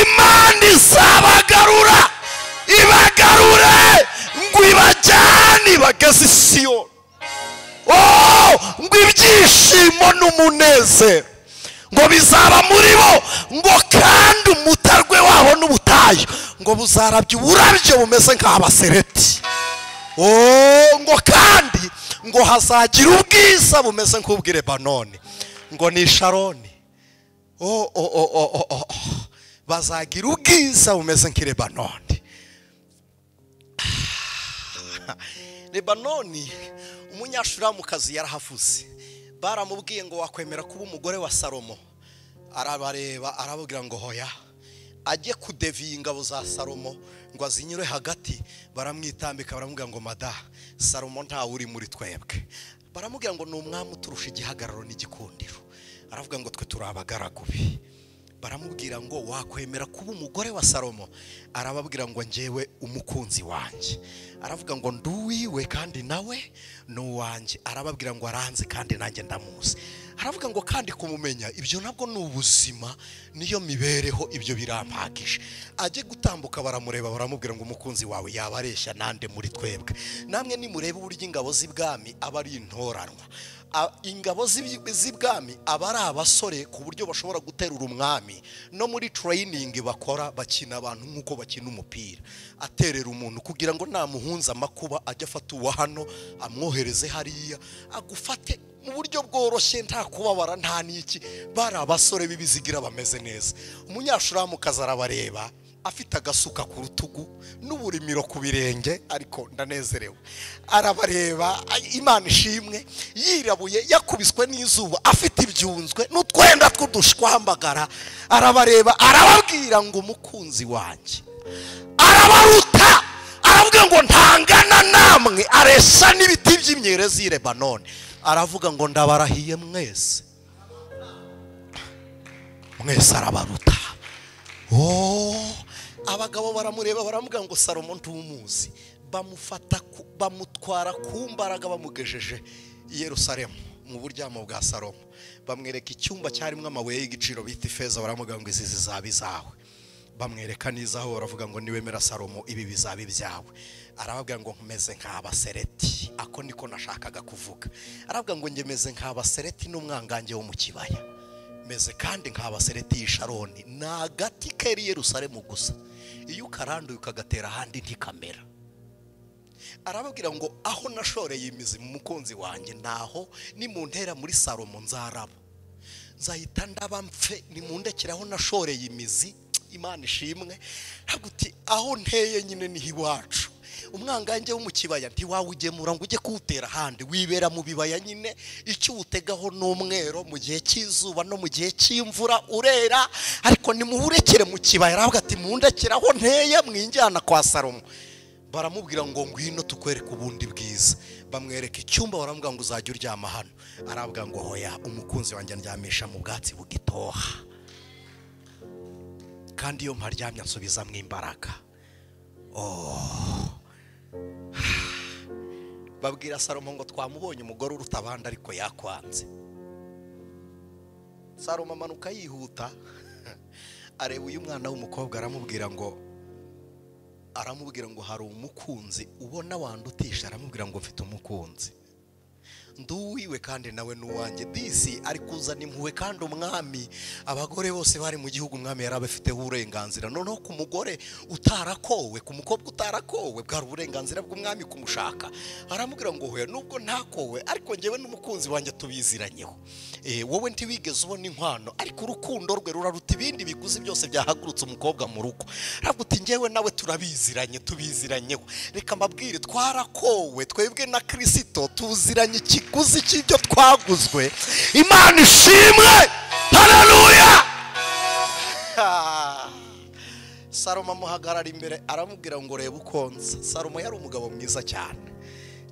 Imana izabagarura, ibagarure ngo ibajyane bageze i Siyoni. Ngo ibyishimo n'umunezero ngo bizaba muri bo, ngo kandi umutarwe wabo n'ubutayu ngo buzarabya uburabyo bumeze nk'abasereti. Ngo kandi ngo hazagira ubwiza bumeze nk'ubw'i Lebanoni, ngo ni Sharoni. Bazagira ubwiza bumeze nk'i Lebanoni. Lebanoni, umunyashuramukazi yarahavuze. Baramubwiye ngo wakwemera kuba umugore wa Salomo. Arabareba arababwira ngo hoya, ajye kudeviya ingabo za Salomo ngo azinyure hagati. Baramwitambika baramubwira ngo mada, Salomo ntawe uri muri twebwe. Baramubwira ngo ni umwami uturusha igihagararo n'igikundiro. Aravuga ngo twe turi abagaragu be. Baramubwira ngo wakwemera kuba umugore wa Salomo. Arababwira ngo njyewe umukunzi wanjye. Aravuga ngo nduwiwe kandi nawe nuwanjye. Arababwira ngo aranze kandi nanjye ndamuzi. Aravuga ngo kandi kumumenya ibyo nabwo ni ubuzima, niyo mibereho, ibyo birampagije. Ajye gutambuka baramureba baramubwira ngo umukunzi wawe yabareshya nande muri twebwe. Namwe nimurebe uburyo ingabo z'ibwami aba ari intoranwa. Ingabo z'ibwami aba ari abasore ku buryo bashobora guterura umwami. No muri training bakora bakina abantu nk'uko bakina umupira. Aterera umuntu kugira ngo namuhunza amakuba ajya afata uwa hano amwohereze hariya agufate mu buryo bworoshye, nta kubabara nta niki. Bari abasore bibizigira bameze neza. Umunyashuramukazi arabareba afite agasuka ku rutugu n'uburimiro ku birenge, ariko ndanezerewe. Arabareba, Imana ishimwe, yirabuye yakubiswe n'izuba, afite ibyunzwe n'utwenda tw'udushwambagara. Arabareba arababwira ngo umukunzi wanjye arabaruta. Aravuga ngo ntangana namwe, aresha n'ibiti by'imyerezi y'i Lebanoni. Aravuga ngo ndabarahiye mwese arabaruta. Abagabo baramureba baramubwira ngo Salomo ntumuzi. Bamutwara ku mbaraga bamugejeje i Yerusalemu mu buryamo bwa Salomo. Bamwereka icyumba cyarimo amabuye y'igiciro bita ifeza. Baramubwira ngo izi zizaba izawe. Bamwereka n'izaho, baravuga ngo niwemera Salomo ibi bizaba ibyawe. Arababwira ngo nkomeze nk'abasereti. Ako niko nashakaga kuvuga. Arababwira ngo njye meze nk'abasereti n'umwangange wo mu kibaya. Meze kandi nk'abasereti y'Isharoni. Na agati keri Yerusalemu gusa, iyo ukaranduye ukagatera ahandi ntikamera. Arababwira ngo aho nashoreye imizi mu mukunzi wanjye naho nimuntera muri Salomo nzaraba. Nzahita ndaba mpfe, nimundekeraho nashoreye imizi. Imana ishimwe. Haguti aho nteye nyine ni iwacu. Umwangange wo mu kibaya ntiwawugemura ngo ujye kuwutera ahandi. Wibera mu bibaya nyine, icyo utegaho n'umwero mu gihe cy'izuba no mu gihe cy'imvura urera. Ariko nimuhurekere mu kibaya. Aravuga ati mundekere aho nteye mwinjyana kwa Salomo. Baramubwira ngo ngwino tukwereke ubundi bwiza. Bamwereka icyumba, baramubwira ngo uzajya uryama hano. Aravuga ngo hoya, umukunzi wanjye ndyamisha mu bwatsi bugitoha, kandi iyo mparyamye nsubizamo imbaraga. Babwira Salomo ngo twamubonye umugore uruta abandi ariko yakwanze. Salomo amanuka yihuta, areba uyu mwana w'umukobwa aramubwira ngo hari umukunzi ubona wandutisha. Aramubwira ngo mfite umukunzi nduwiwe kandi nawe nuwanjye. Disi ari kuzana impuhwe kandi umwami, abagore bose bari mu gihugu umwami yarabafiteho uburenganzira. Noneho ku mugore utarakowe, ku mukobwa utarakowe, bwari uburenganzira bw'umwami kumushaka. Aramubwira ngo hoya, nubwo ntakowe ariko njyewe n'umukunzi wanjye tubiziranyeho. Wowe ntiwigeze ubona inkwano, ariko urukundo rwe ruraruta ibindi biguzi byose byahagurutse umukobwa mu rugo. Aravuga ati njyewe nawe tubiziranyeho. Reka mbabwire, twarakowe twebwe na Kristo, tuziranye ikiguzi cy'ibyo twaguzwe. Imana ishimwe, haleluya. Salomo amuhagarara imbere aramubwira ngo reba ukonza. Salomo yari umugabo mwiza cyane.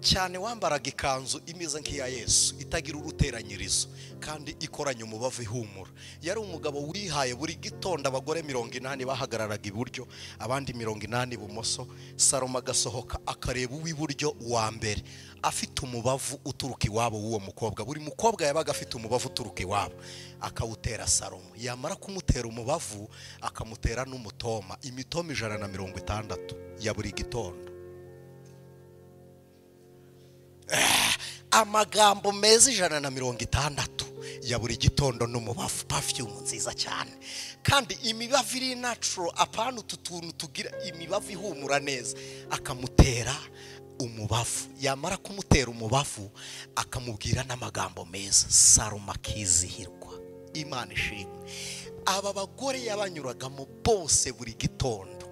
cyane wambaraga ikanzu imeze nk'iya Yesu itagira uruteranyirizo kandi ikoranye umubavu ihumura. Yari umugabo wihaye buri gitondo abagore 80 bahagararaga iburyo abandi 80 ibumoso. Salomo agasohoka akareba uw'iburyo wa mbere afite umubavu uturuka iwabo w'uwo mukobwa. Buri mukobwa yabaga afite umubavu uturuka iwabo akawutera Salomo. Yamara kumutera umubavu akamutera n'umutoma, imitoma 160 ya buri gitondo. Amagambo meza 160 ya buri gitondo n'umubavu, perfume nziza cyane. Kandi imibavu iri natural, apana utuntu tugira imibavu ihumura neza. Akamutera umubavu, yamara kumutera umubavu akamubwira n'amagambo meza. Salomo akizihirwa. Imana ishimwe. Aba bagore yabanyuragamo bose buri gitondo.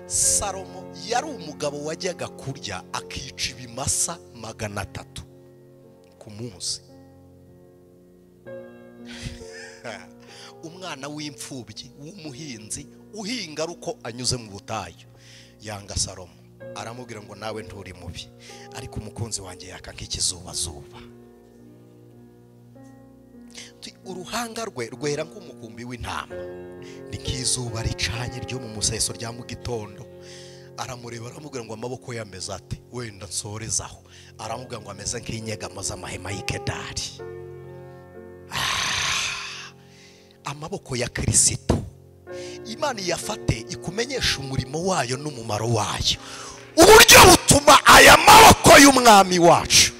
Salomo yari umugabo wajyaga kurya akica ibimasa 300 ku munsi. Umwana w'imfubyi w'umuhinzi uhinga ruko anyuze mu butayu yanga Salomo, aramubwira ngo nawe nturi mubi, ariko umukunzi wanjye yaka nk'ikizuba zuba. Uruhanga rwe rwera nk'umukumbi w'intama, ni nk'izuba ricanye ryo mu museso rya mu gitondo. Aramureba aramubwira ngo amaboko yameze ate, wenda nsorezaho. Aramubwira ngo ameze nk'inyegamo z'amahema y'Ikedari. Amaboko ya Kristo. Imana yafate ikumenyesha umurimo wayo n'umumaro wayo, uburyo butuma aya maboko y'umwami wacu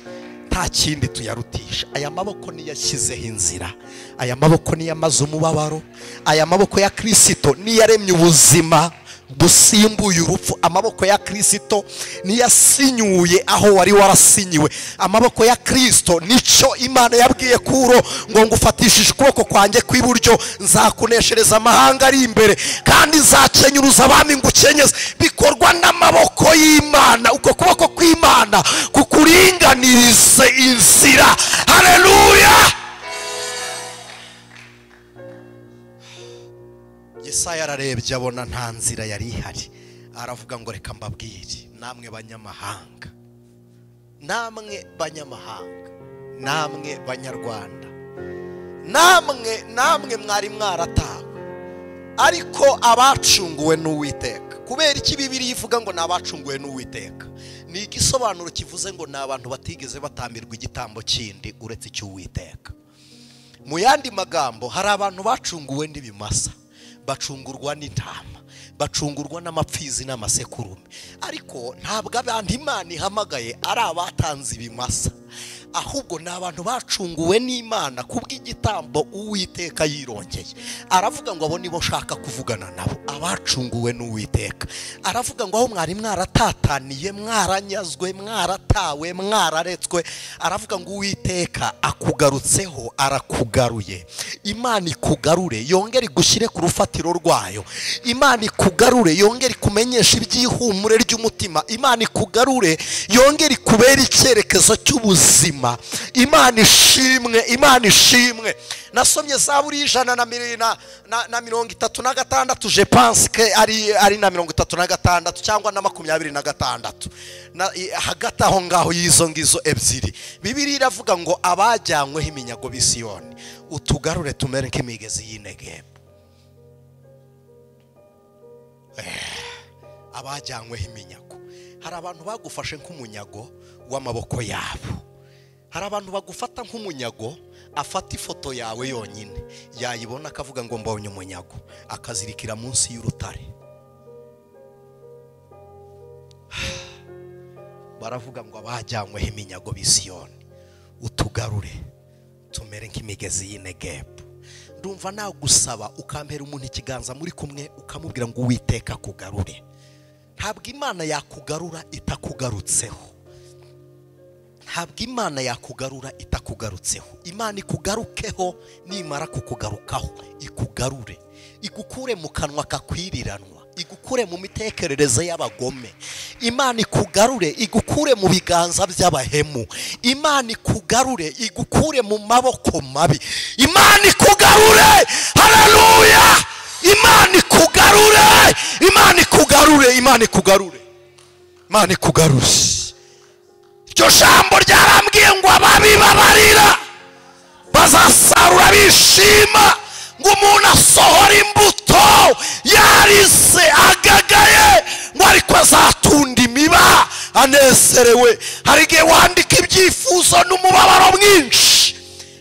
nta kindi tuyarutisha. Aya maboko ni yashyizeho inzira, aya maboko ni yamaze umubabaro, aya maboko ya Kristo ni yaremye ubuzima busimbuye urupfu. Amaboko ya Kristo ni yasinyuye aho wari warasinyiwe. Amaboko ya Kristo nico Imana yabwiye Kuro ngo ngufatishije ukuboko kwanjye kw'iburyo nzakuneshereza amahanga ari imbere kandi nzakenyuruza abami ngukenyeze. Bikorwa n'amaboko y'Imana. Uko kuboko kw'Imana kukuringanirize inzira. Haleluya. Yesaya ararebye abona nta nzira yari ihari. Aravuga ngo reka mbabwire namwe banyamahanga, namwe banyamahanga, namwe banyarwanda, namwe mwari mwaratawe ariko abacunguwe n'Uwiteka. Kubera iki Bibiliya ivuga ngo nabacunguwe n'Uwiteka? Ni igisobanuro kivuze ngo nabantu batigeze batambirwa igitambo kindi uretse cy'Uwiteka. Mu yandi magambo, hari abantu bacunguwe n'ibimasa, bacungurwa n'intama, bacungurwa n'amapfizi n'amasekurume. Ariko ntabwo abantu Imana ihamagaye ari abatanze ibimasa, ahubwo ni abantu bacunguwe n'Imana kubw'igitambo Uwiteka yirongeye. Aravuga ngo abo nibo shaka kuvugana nabo, abacunguwe n'Uwiteka. Aravuga ngo aho mwari mwaratataniye, mwaranyazwe, mwaratawe, mwararetswe, aravuga ngo Uwiteka akugarutseho, arakugaruye. Imana ikugarure yongere igushyire ku rufatiro rwayo. Imana ikugarure yongere ikumenyesha iby'ihumure ry'umutima. Imana ikugarure yongere ikubere icyerekezo cy'ubuzima. Imana ishimwe, Imana ishimwe. Nasomye Zaburi 136, je pense que ari na 36 cyangwa na 26, hagati aho ngaho yizo ngizo ebyiri. Bibiliya iravuga ngo abajyanyweho iminyago b'Isiyoni utugarure tumere nk'imigezi y'Inegebu. Abajyanyweho iminyago. Hari abantu bagufashe nk'umunyago w'amaboko yabo. Hari abantu bagufata nk'umunyago, afata ifoto yawe yonyine, yayibona akavuga ngo mbonye umunyago, akazirikira munsi y'urutare. Baravuga ngo abajyanyweho iminyago b'Isiyoni utugarure tumere nk'imigezi y'Inegebu. Ndumva nagusaba ukampera umuntu ikiganza muri kumwe ukamubwira ngo Uwiteka kugarure. Ntabwo Imana yakugarura itakugarutseho. Ntabwo Imana yakugarura itakugarutseho. Imana ikugarukeho, nimara kukugarukaho ikugarure, igukure mu kanwa kakwiriranwa, igukure mu mitekerereze y'abagome. Imana ikugarure igukure mu biganza by'abahemu. Imana ikugarure igukure mu maboko mabi. Imana ikugarure. Haleluya. Imana ikugarure, Imana ikugarure, Imana ikugarure, Imana ikugarure. jambo ryarambwiye ngo ababibabarira bazasarura bishima, ngo umuntu asohora imbuto yarise agagaye, ngo ariko azatunda imiba anezerewe. Hari igihe wandika ibyifuzo n'umubabaro mwinshi,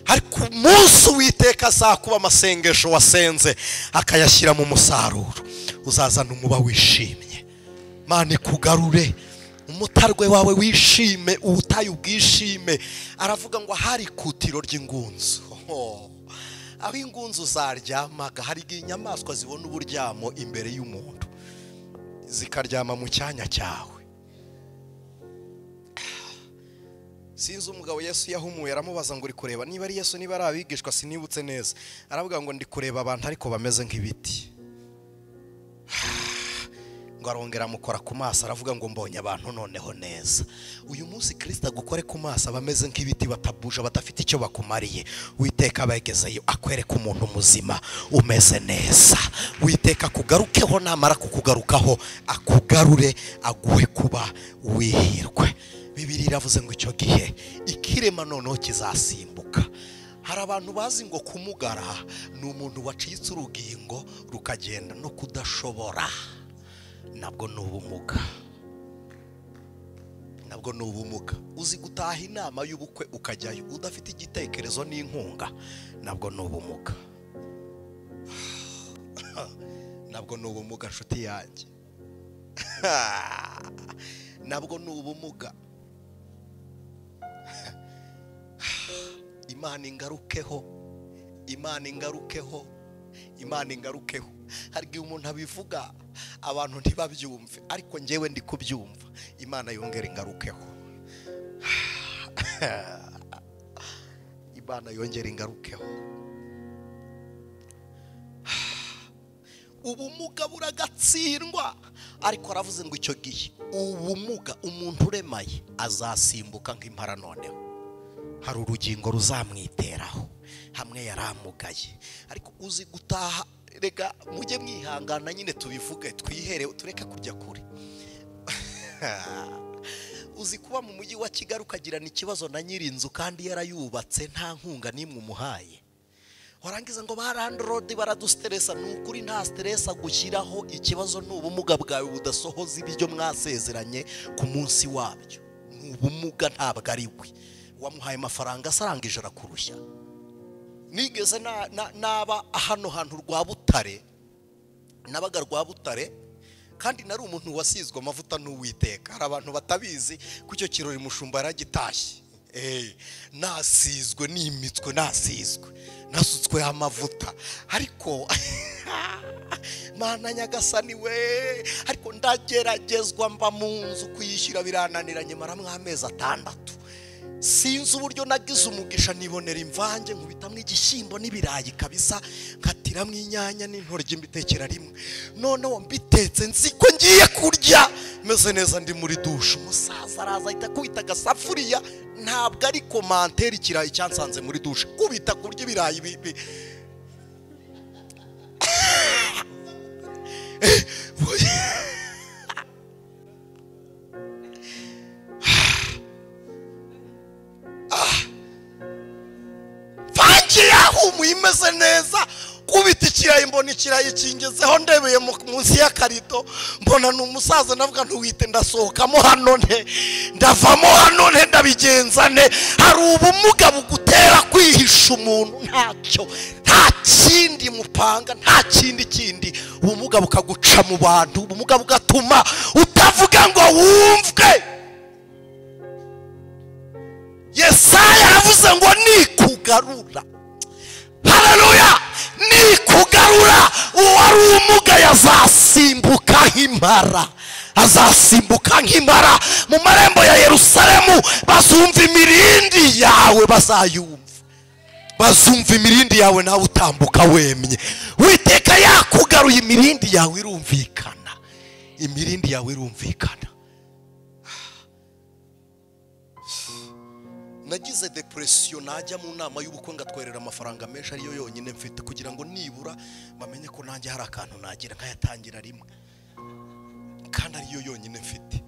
ariko umunsi Uwiteka azakuba amasengesho wasenze akayashyira mu musaruro, uzazana umuba wishimye. Mana ikugarure umutarwe wawe wishime, ubutayu bwishime. Aravuga ngo hari ikutiro ry'ingunzu, aho ingunzu zaryamaga. Hari igihe inyamaswa zibona uburyamo imbere y'umuntu zikaryama mu cyanya cyawe. Sinzi umugabo Yesu yahumuye, aramubaza ngo uri kureba, niba ari Yesu niba ari abigishwa sinibutse neza, aravuga ngo ndi kureba abantu ariko bameze nk'ibiti. Ngo arongera amukora ku maso, aravuga ngo mbonye abantu noneho neza. Uyu munsi Kristo agukore ku maso bameze nk'ibiti batabuje, badafite icyo bakumariye. Uwiteka abagezeyo akwereka umuntu muzima umeze neza. Uwiteka akugarukeho, namara kukugarukaho akugarure, aguhe kuba wihirwe. Bibiliya iravuze ngo icyo gihe ikirema noneho kizasimbuka. Hari abantu bazi ngo kumugara ni umuntu wacitse urugingo rukagenda no kudashobora. Nabwo ni ubumuga, nabwo ni ubumuga. Uzi gutaha inama y'ubukwe ukajyayo udafite igitekerezo n'inkunga, nabwo ni ubumuga. Nabwo ni ubumuga nshuti yanjye. Nabwo ni ubumuga. Imana ingarukeho, Imana ingarukeho, Imana ingarukeho. Hari igihe umuntu abivuga abantu ntibabyumve, ariko njyewe ndi kubyumva. Imana yongera ingarukeho. Imana yongera ingarukeho. Ubumuga buragatsindwa, ariko aravuze ngo icyo gihe ubumuga umuntu uremaye azasimbuka nk'impara. Noneho hari urugingo ruzamwiteraho, hamwe yaramugaye. Ariko uzi gutaha, rega mujye mwihangana nyine tubivuge, twihere tureke kujya kure. Uzi kuba mu mujyi wa Kigali ukagirana ikibazo na nyirinzu kandi yarayubatse nta nkunga n'imwe umuhaye. Warangiza ngo barandrode baradusteresa. Nukuri nta stress agushyiraho, ikibazo n'ubumuga bwawe budasohoza ibyo mwasezeranye ku munsi wabyo. N'ubumuga ntabwo ari we wamuhaye amafaranga asaranga ijana kurushya. Nigeze naba hano hantu rwa Butare, nabaga rwa Butare, kandi nari umuntu wasizwe amavuta n'Uwiteka. Hari abantu batabizi ku cyo kirori mushumba yaragitashye. Nasizwe nimitswe, nasizwe nasutswe amavuta, ariko Mana Nyagasani we, ariko ndageragezwa mba mu nzu kuyishyira birananiranye, maramwe amezi 6. Sinzi uburyo nagize umugisha nibonera imvange nkubitamwe igishyimbo n'ibirayi kabisa, nkatiramwe inyanya n'intoryi mbitekera rimwe. Noneho mbitetse nzi ko ngiye kurya meze neza, ndi muri dushe. Umusaza araza ahita kubita agasafuriya, ntabwo ari commentaire ikirayi cyansanze muri dushe, kubita kurya ibirayi bibi. Imeze neza, kubita ikirayi mbona ikirayi kingezeho, ndebeye munsi y'akarido mbona n'umusaza, navuga ntuwite ndasohokamo hano nte, ndavamo hano nte, ndabigenza nte. Hari ubumuga bugutera kwihisha umuntu, ntacyo, nta kindi mupanga, nta kindi. Ubumuga bukaguca mu bantu, ubumuga bugatuma utavuga ngo wumvwe. Yesaya yavuze ngo nikugarura, haleluya, nikugarura uwari umuga yazasimbuka nk'impara, azasimbuka nk'impara. Mu marembo ya Yerusalemu bazumva imirindi yawe, bazumva imirindi yawe, nawe utambuka wemye. Uwiteka yakugaruye, imirindi yawe irumvikana, imirindi yawe irumvikana. Nagize depression, najya mu nama y'ubukwe ngatwerera amafaranga menshi ariyo yonyine mfite, kugira ngo nibura bamenye ko nanjye hari akantu nagira nkayatangira rimwe, kandi ariyo yonyine mfite.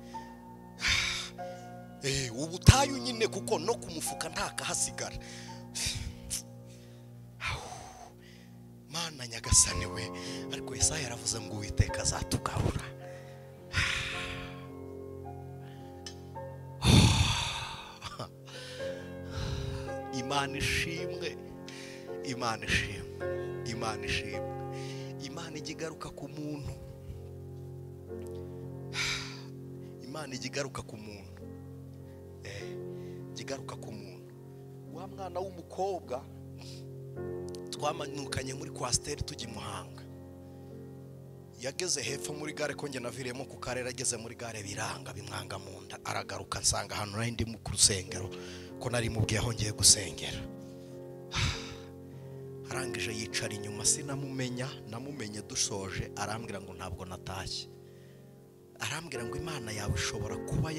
ubutayu nyine kuko no ku mufuka ntakahasigara. Mana nyagasani we, ariko Yesaya yaravuze ngo Uwiteka azatugarura. Imana ishimwe, Imana ishimwe, Imana ishimwe. Imana igigaruka ku muntu, Imana igigaruka ku muntu, igigaruka ku muntu. Wa mwana w'umukobwa twamanukanye muri pasteur tujya i Muhanga, yageze hepfo muri gare ko nge naviremo ku karere, ageze muri gare biranga bimwanga mu nda, aragaruka nsanga hano nari ndi mu rusengero ko nari mubwiye aho ngiye gusengera. Arangije yicara inyuma sinamumenya, namumenye dushoje, arambwira ngo ntabwo natashye. Arambwira ngo Imana yawe ishobora kuba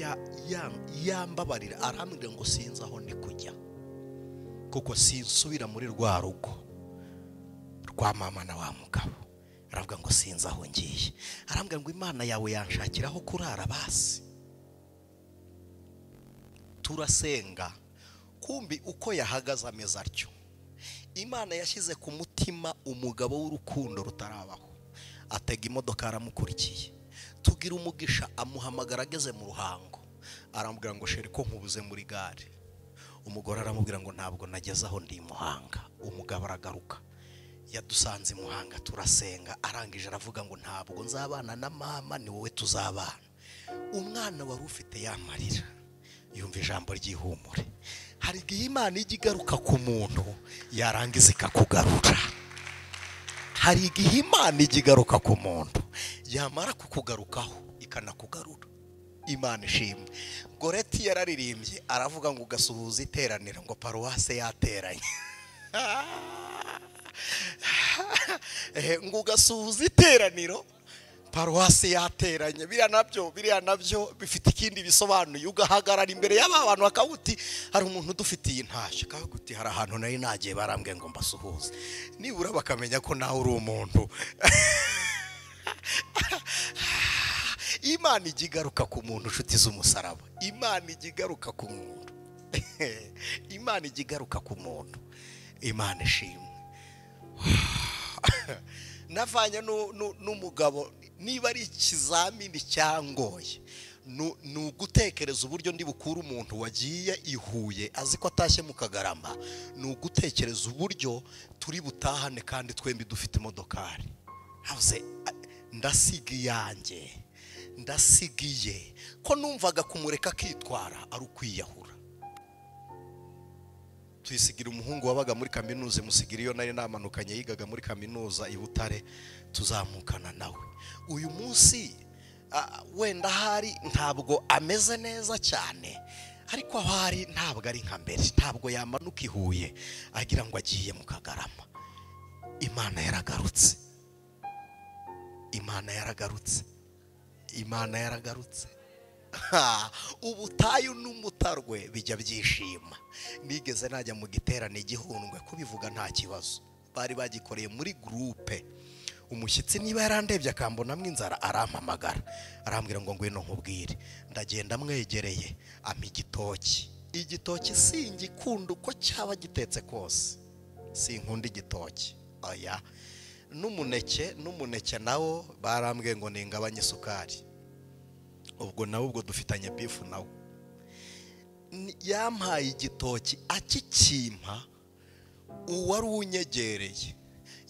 yambabarira. Arambwira ngo sinzi aho ndi kujya kuko sinsubira muri rwa rugo rwa mama na wa mugabo. Aravuga ngo sinzi aho ngiye. Arambwira ngo Imana yawe yanshakiraho kurara basi. Turasenga, kumbi uko yahagaze ameze atyo. Imana yashyize ku mutima umugabo w'urukundo rutarabaho, atega imodoka aramukurikiye. Tugira umugisha, amuhamagara ageze mu Ruhango. Arambwira ngo sheri ko nkubuze muri gare. Umugore aramubwira ngo ntabwo nageze aho ndi Muhanga. Umugabo aragaruka, yadusanze Muhanga turasenga. Arangije aravuga ngo ntabwo nzabana na mama, ni wowe tuzabana. Umwana wari ufite yamarira yumva ijambo ry'ihumure. Hari igihe Imana ijya igaruka ku muntu yarangiza ikakugarura. Hari igihe Imana ijya igaruka ku muntu yamara kukugarukaho ikanakugarura. Imana ishimwe. Goreti yararirimbye aravuga ngo ugasuhuza iteraniro ngo paruwase yateranye. Ngo ugasuhuza iteraniro paruwase yateranye. Biriya nabyo bifite ikindi bisobanuye. Ugahagarara imbere y'aba bantu bakavuti hari umuntu udufitiye intashyo, kavuti hari ahantu nari nagiye barambwiye ngo mbasuhuze. Nibura bakamenya ko nawe uri umuntu. Imana ijya igaruka ku muntu nshuti z'umusaraba. Imana ijya igaruka ku muntu. Imana ijya igaruka ku muntu. Imana ishimwe. Navanye n'umugabo, niba ari ikizamini cyangoye, ni ugutekereza uburyo ndi bukura umuntu wagiye i Huye azi ko atashye mu Kagarama. Ni ugutekereza uburyo turi butahane kandi twembi dufite imodokari. Havuze ndasiga iyanjye, ndasigiye ko numvaga kumureka akitwara ari ukwiyahura. Tuyisigira umuhungu wabaga muri kaminuza, musigira iyo nari namanukanye yigaga muri kaminuza i Butare, tuzamukana nawe. Uyu munsi wenda hari ntabwo ameze neza cyane, ariko ahari ntabwo ari nka mbere. Ntabwo yamanuka i Huye agira ngo agiye mu Kagarama. Imana yaragarutse. Imana yaragarutse. Imana yaragarutse. Ubutayu n'umutarwe bijya byishima. Nigeze najya mu giterane Gihundwe, kubivuga nta kibazo. Bari bagikoreye muri groupe. Umushyitsi niba yarandebye akambonamwe inzara arampamagara, arambwira ngo ngwino nkubwire. Ndagenda mwegereye, ampa igitoki. Igitoki singikunda uko cyaba gitetse kose, sinkunda igitoki. Oya, n'umuneke nawo barambwiye ngo ningabanye isukari. Ubwo nawe ubwo dufitanye bifu nawe. Yampaye igitoki akikimpa, uwari unyegereye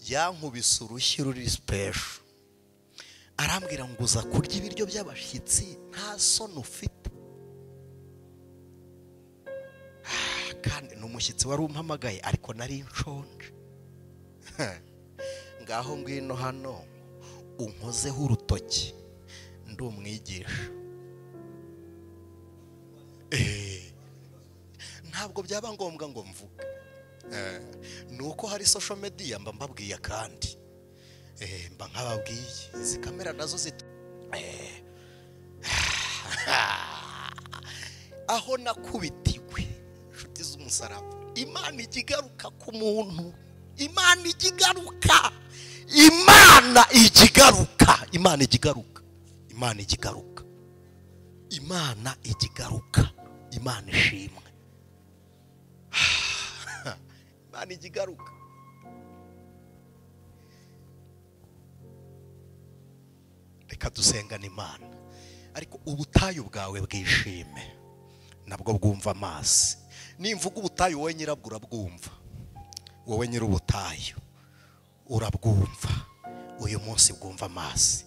yankubise urushyi ruri special. Arambwira ngo uza kurya ibiryo by'abashyitsi nta soni ufite. Kandi n'umushyitsi wari umpamagaye ariko nari nshonje. Ngaho ngwino hano unkozeho urutoki, ndi umwigisha. Ntabwo byaba ngombwa ngo mvuge. Nuko hari social media mba mbabwiye kandi. Mba nkababwiye. Izi kamera nazo aho nakubitiwe nshuti z'umusaraba. Imana ijya igaruka ku muntu. Imana ijya igaruka. Imana ijya igaruka. Imana ijya igaruka. Imana ijya igaruka. Imana ijya igaruka. Imana ishimwe. Imana igigaruka. Reka dusengane Imana. Ariko ubutayu bwawe bwishime nabwo bwumva amazi. Nimvuga ubutayu wowe nyirabwo urabwumva, wowe nyiri ubutayu urabwumva. Uyu munsi bwumva amazi.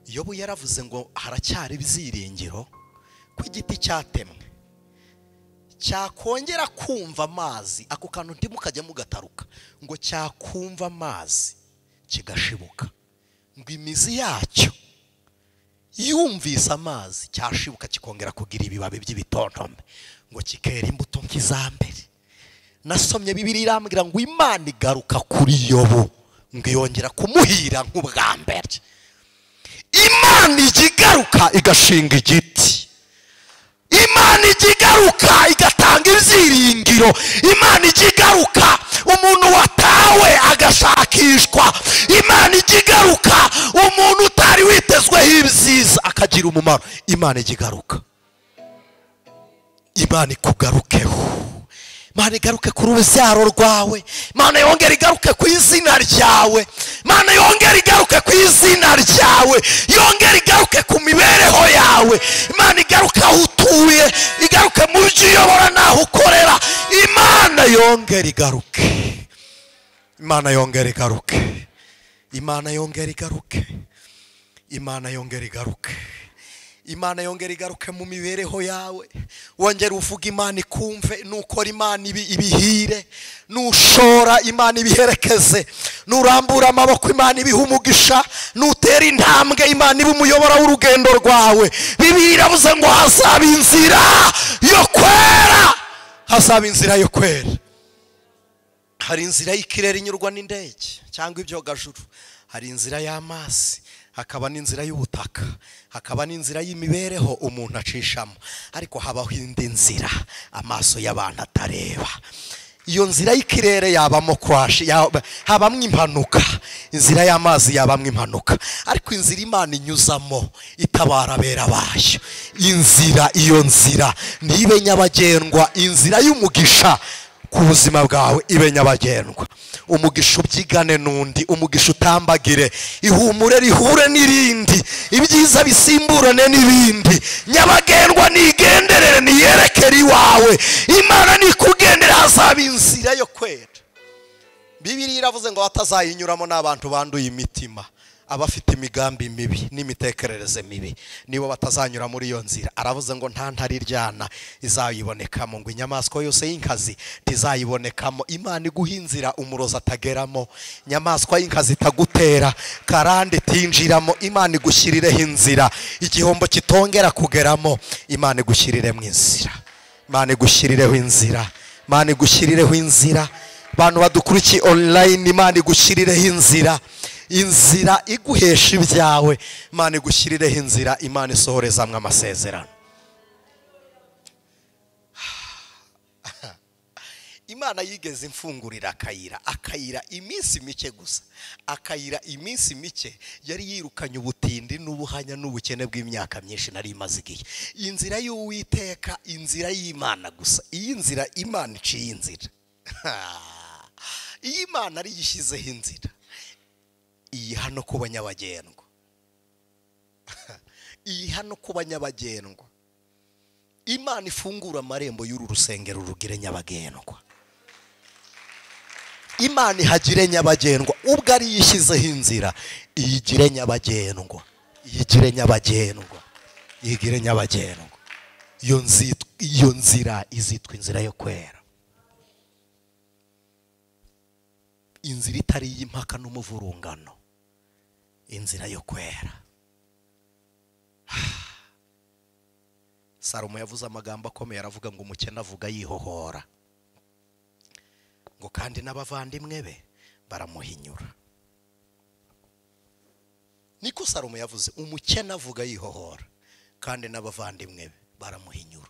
Yobu yaravuze ngo haracyari ibyiringiro ko igiti cyatemwe cyakongera kumva amazi. Ako kantu ntimukajya mugataruka ngo cyakumva amazi kigashibuka, ngo imizi yacyo yumvise amazi cyashibuka kikongera kugira ibibabi by'ibitontome, ngo kikera imbuto nk'izambere. Nasomye Bibiliya irambwira ngo Imana igaruka kuri Yobu ngo yongera kumuhira nk'ubwa mbere. Imana igigaruka igashinga igiti. Imana igigaruka igatanga ibyiringiro. Imana igigaruka umuntu watawe agashakishwa. Imana igigaruka umuntu utari witezweho ibyiza akagira umumaro. Imana igigaruka. Imana ikugarukeho. Imana igaruke ku rubyaro rwawe. Imana yongera igaruke ku izina ryawe. Imana yongera igaruke ku izina ryawe. Yongera igaruke ku mibereho yawe. Imana igaruke aho utuye, igaruke mu byo uyobora n'aho ukorera. Imana yongera igaruke. Imana yongera igaruke. Imana yongera igaruke. Imana yongera igaruke. Imana yongera igaruke mu mibereho yawe. Wongera uvuga Imana ikumve. Nukora Imana ibihire. Nushora Imana ibiherekeze. Nurambura amaboko Imana ibiha umugisha. Nutera intambwe Imana ibe umuyobora w'urugendo rwawe. Bibiliya iravuze ngo hazaba inzira yo kwera. Hazaba inzira yo kwera. Hari inzira y'ikirere inyurwa n'indege cyangwa ibyogajuru. Hari inzira y'amazi, hakaba n'inzira y'ubutaka, hakaba n'inzira y'imibereho umuntu acishamo. Ariko habaho indi nzira amaso y'abantu atareba. Iyo nzira y'ikirere yabamo crash, habamo impanuka. Inzira y'amazi yabamo impanuka. Ariko inzira Imana inyuzamo itabara abera bayo. Iyo nzira nibe nyabagendwa. Inzira y'umugisha ku buzima bwawe ibe nyabagendwa. Umugisha ubyigane n'undi, umugisha utambagire. Ihumure rihure n'irindi, ibyiza bisimburane n'ibindi. Nyabagendwa nigenderere niyerekere iwawe. Imana nikugendera hazaba inzira yo kwera. Bibiliya iravuze ngo batazayinyuramo n'abantu banduye imitima, abafite imigambi mibi n'imitekerereze mibi, nibo batazanyura muri iyo nzira. Aravuze ngo nta ntari ryana izayibonekamo, ngo inyamaswa yose y'inkazi tizayibonekamo. Imana iguhinzira umuroza atageramo, nyamaswa y'inkazi itagutera, karande tinjiramo. Imana igushyirireho inzira, igihombo kitongera kugeramo. Imana igushyirireho inzira. Imana igushyirireho inzira. Imana igushyirireho inzira. Abantu badukurikiye online, Imana igushyirireho inzira. Inzira iguhesha ibyawe. Imana igushyirireho inzira. Imana isohorezamwe amasezerano. Imana yigeze imfungurira akayira iminsi mike gusa. Akayira iminsi mike yari yirukanye ubutindi n'ubuhanya n'ubukene bw'imyaka myinshi nari imaze igihe. Inzira y'Uwiteka, inzira y'Imana gusa. Iyi nzira Imana iciye inzira. Iyi Imana ari yishyizeho inzira. Iyiha no kuba nyabagendwa. Iyiha no kuba nyabagendwa. Imana ifungura amarembo y'uru rusengero rugire nyabagendwa. Imana ihagire nyabagendwa. Ubwo ari yishyizeho inzira, iyigire nyabagendwa. Iyigire nyabagendwa. Iyigire nyabagendwa. Iyo nzira izitwa inzira yo kwera. Inzira itari y'impaka n'umuvurungano. Inzira yo kwera. Salomo yavuze amagambo akomeye, aravuga ngo umukene avuga yihohora, ngo kandi n'abavandimwe be baramuhinyura. Niko Salomo yavuze, umukene avuga yihohora kandi n'abavandimwe be baramuhinyura.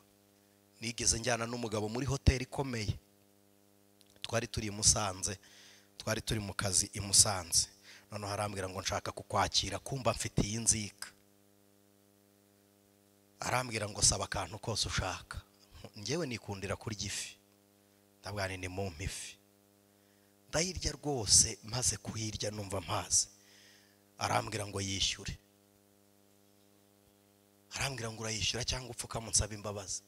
Nigeze njyana n'umugabo muri hoteli ikomeye. Twari turi i Musanze, twari turi mu kazi i Musanze. None harambwira ngo nshaka kukwakira, kumba mfite iyi nzika. Arambwira ngo saba akantu kose ushaka. njyewe nikundira kurya ifi, ndabwira ni mu ifi, ndayirya rwose, maze kuyirya numva mpaze. Arambwira ngo yishyure, arambwira ngo urayishyura cyangwa upfuka munsaba imbabazi.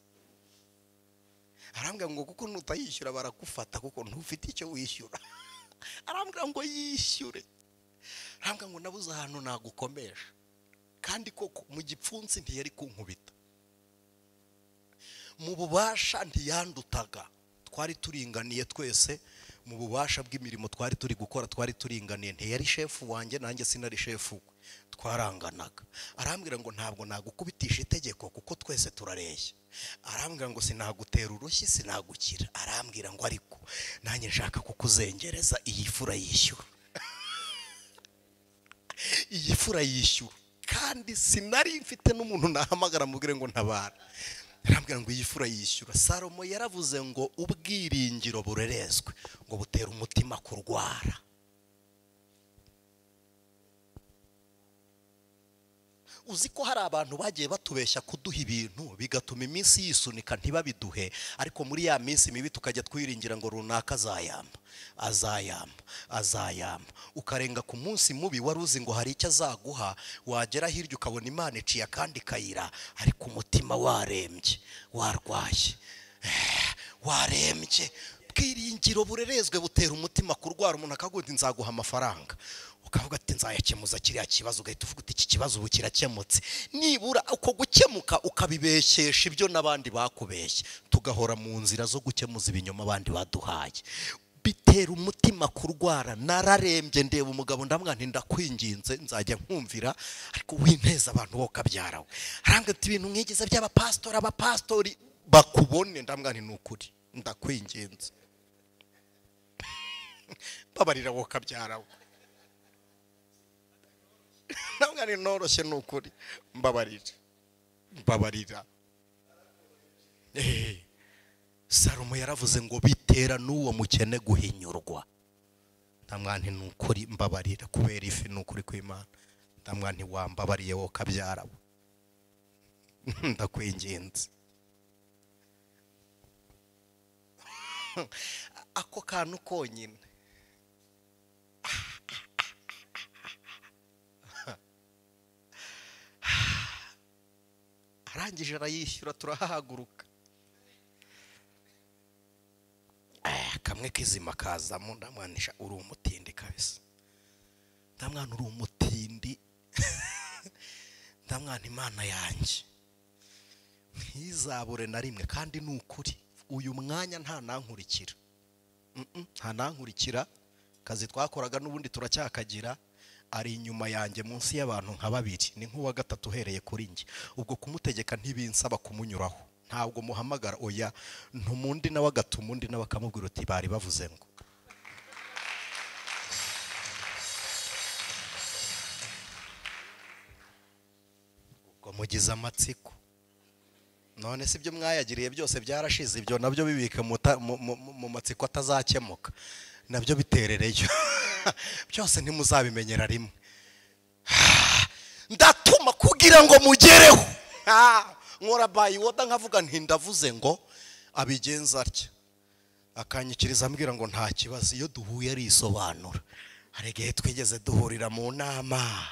Arambwira ngo kuko nutayishyura barakufata kuko ntufite icyo wishyura. Arambwira ngo yishyure, arambwira ngo nabuze ahantu nagukomesha, kandi koko mu gipfunsi ntiyari kunkubita, mu bubasha ntiyandutaga, twari turinganiye twese, mu bubasha bw'imirimo twari turi gukora twari turinganiye, ntiyari shefu wanjye nanjye sinari shefu, twaranganaga. Arambwira ngo ntabwo nagukubitisha itegeko kuko twese turareshya. Arambwira ngo sinagutera urushyi sinagukira. Arambwira ngo ariko nanjye nshaka kukuzengereza, iyi fura yishyura. Iyi fura yishyura, kandi sinari mfite n'umuntu nahamagara mubwire ngo ntabara. Arambwira ngo iyi fura yishyura. Salomo yaravuze ngo ubwiringiro burerezwe ngo butera umutima kurwara. Uzi ko hari abantu bagiye batubeshya kuduha ibintu bigatuma iminsi yisunika ntibabiduhe, ariko muri ya minsi mibi tukajya twiringira ngo runaka azayamba, ukarenga ku munsi mubi wari uzi ngo hari icyo azaguha, wagera hirya ukabona Imana iciye akandi kayira, ariko umutima warembye, warwaye, warembye. Bwiringiro burerezwe butera umutima kurwara. Umuntu akaguha nzaguha amafaranga, ukavuga ati nzayakemuza kiriya kibazo, ugahita uvuga ati iki kibazo ubu kirakemutse. Nibura uko gukemuka ukabibeshyesha ibyo n'abandi bakubeshye, tugahora mu nzira zo gukemuza ibinyoma abandi baduhaye. Bitera umutima kurwara. Nararembye ndeba umugabo ndamwira nti ndakwinginze nzajya nkumvira, ariko winteza abantu wo kabyarawe. Arambwira ati ibintu mwigize by'abapastori, abapastori bakubone. Ndamwira nti nukuri ndakwinginze, babarira wo kabyarawe. Ndamwira nti noroshye nukuri, mbabarira. Salomo yaravuze ngo bitera n'uwo mukene guhinyurwa. Ndamwira nti nukuri mbabarira, kubera ifi nukuri kw'Imana. Ndamwira nti wambabariye wo kabyarawe, ndakwinginze. Ako kantu konyine arangije arayishyura, turahahaguruka. Kamwe kizima kazamo, ndamwanisha uri umutindi kabisa. Ndamwana uri umutindi. Ndamwana Imana yanjye ntizabure na rimwe, kandi ni ukuri uyu mwanya nta nankurikira. Kazi twakoraga n'ubundi turacyakagira, ari inyuma yanjye munsi y'abantu nka babiri, ni nk'uwa gatatu uhereye kuri njye. Ubwo kumutegeka ntibinsaba kumunyuraho, ntabwo muhamagara, oya ntumundi nawe agatuma undi nawe akamubwira uti bari bavuze ngo. Ubwo mugize amatsiko, none si ibyo mwayagiriye byose byarashize, ibyo nabyo bibika mu matsiko atazakemuka, nabyo biterereyo. Byose ntimuzabimenyera rimwe. Ndatuma kugira ngo mugereho. Nkora bayiwoda nkavuga nti ndavuze ngo abigenza atya, akanyikiriza ambwira ngo nta kibazo, iyo duhuye arisobanura. Hari igihe twigeze duhurira mu nama,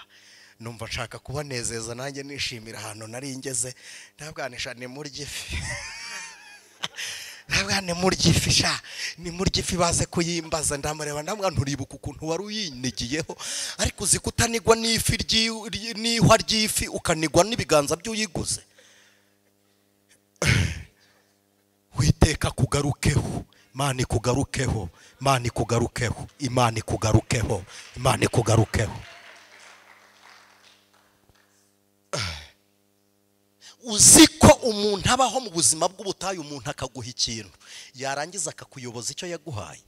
numva nshaka kubanezeza nanjye nishimira ahantu nari ngeze. Ndabwanisha ni murya ifi, ndabwane murya ifi sha, ni murya ifi baze kuyimbaza. Ndamureba ndamwa nturibuka ukuntu wari uyinigiyeho, ariko uzi kutanigwa n'ifi n'ihwa ry'ifi ukanigwa n'ibiganza by'uyiguze. Witeka kugarukeho, Imana ikugarukeho, Imana ikugarukeho, Imana ikugarukeho, Imana ikugarukeho. Uzi ko umuntu abaho mu buzima bw'ubutayu, umuntu akaguha ikintu yarangiza akakuyoboza icyo yaguhaye.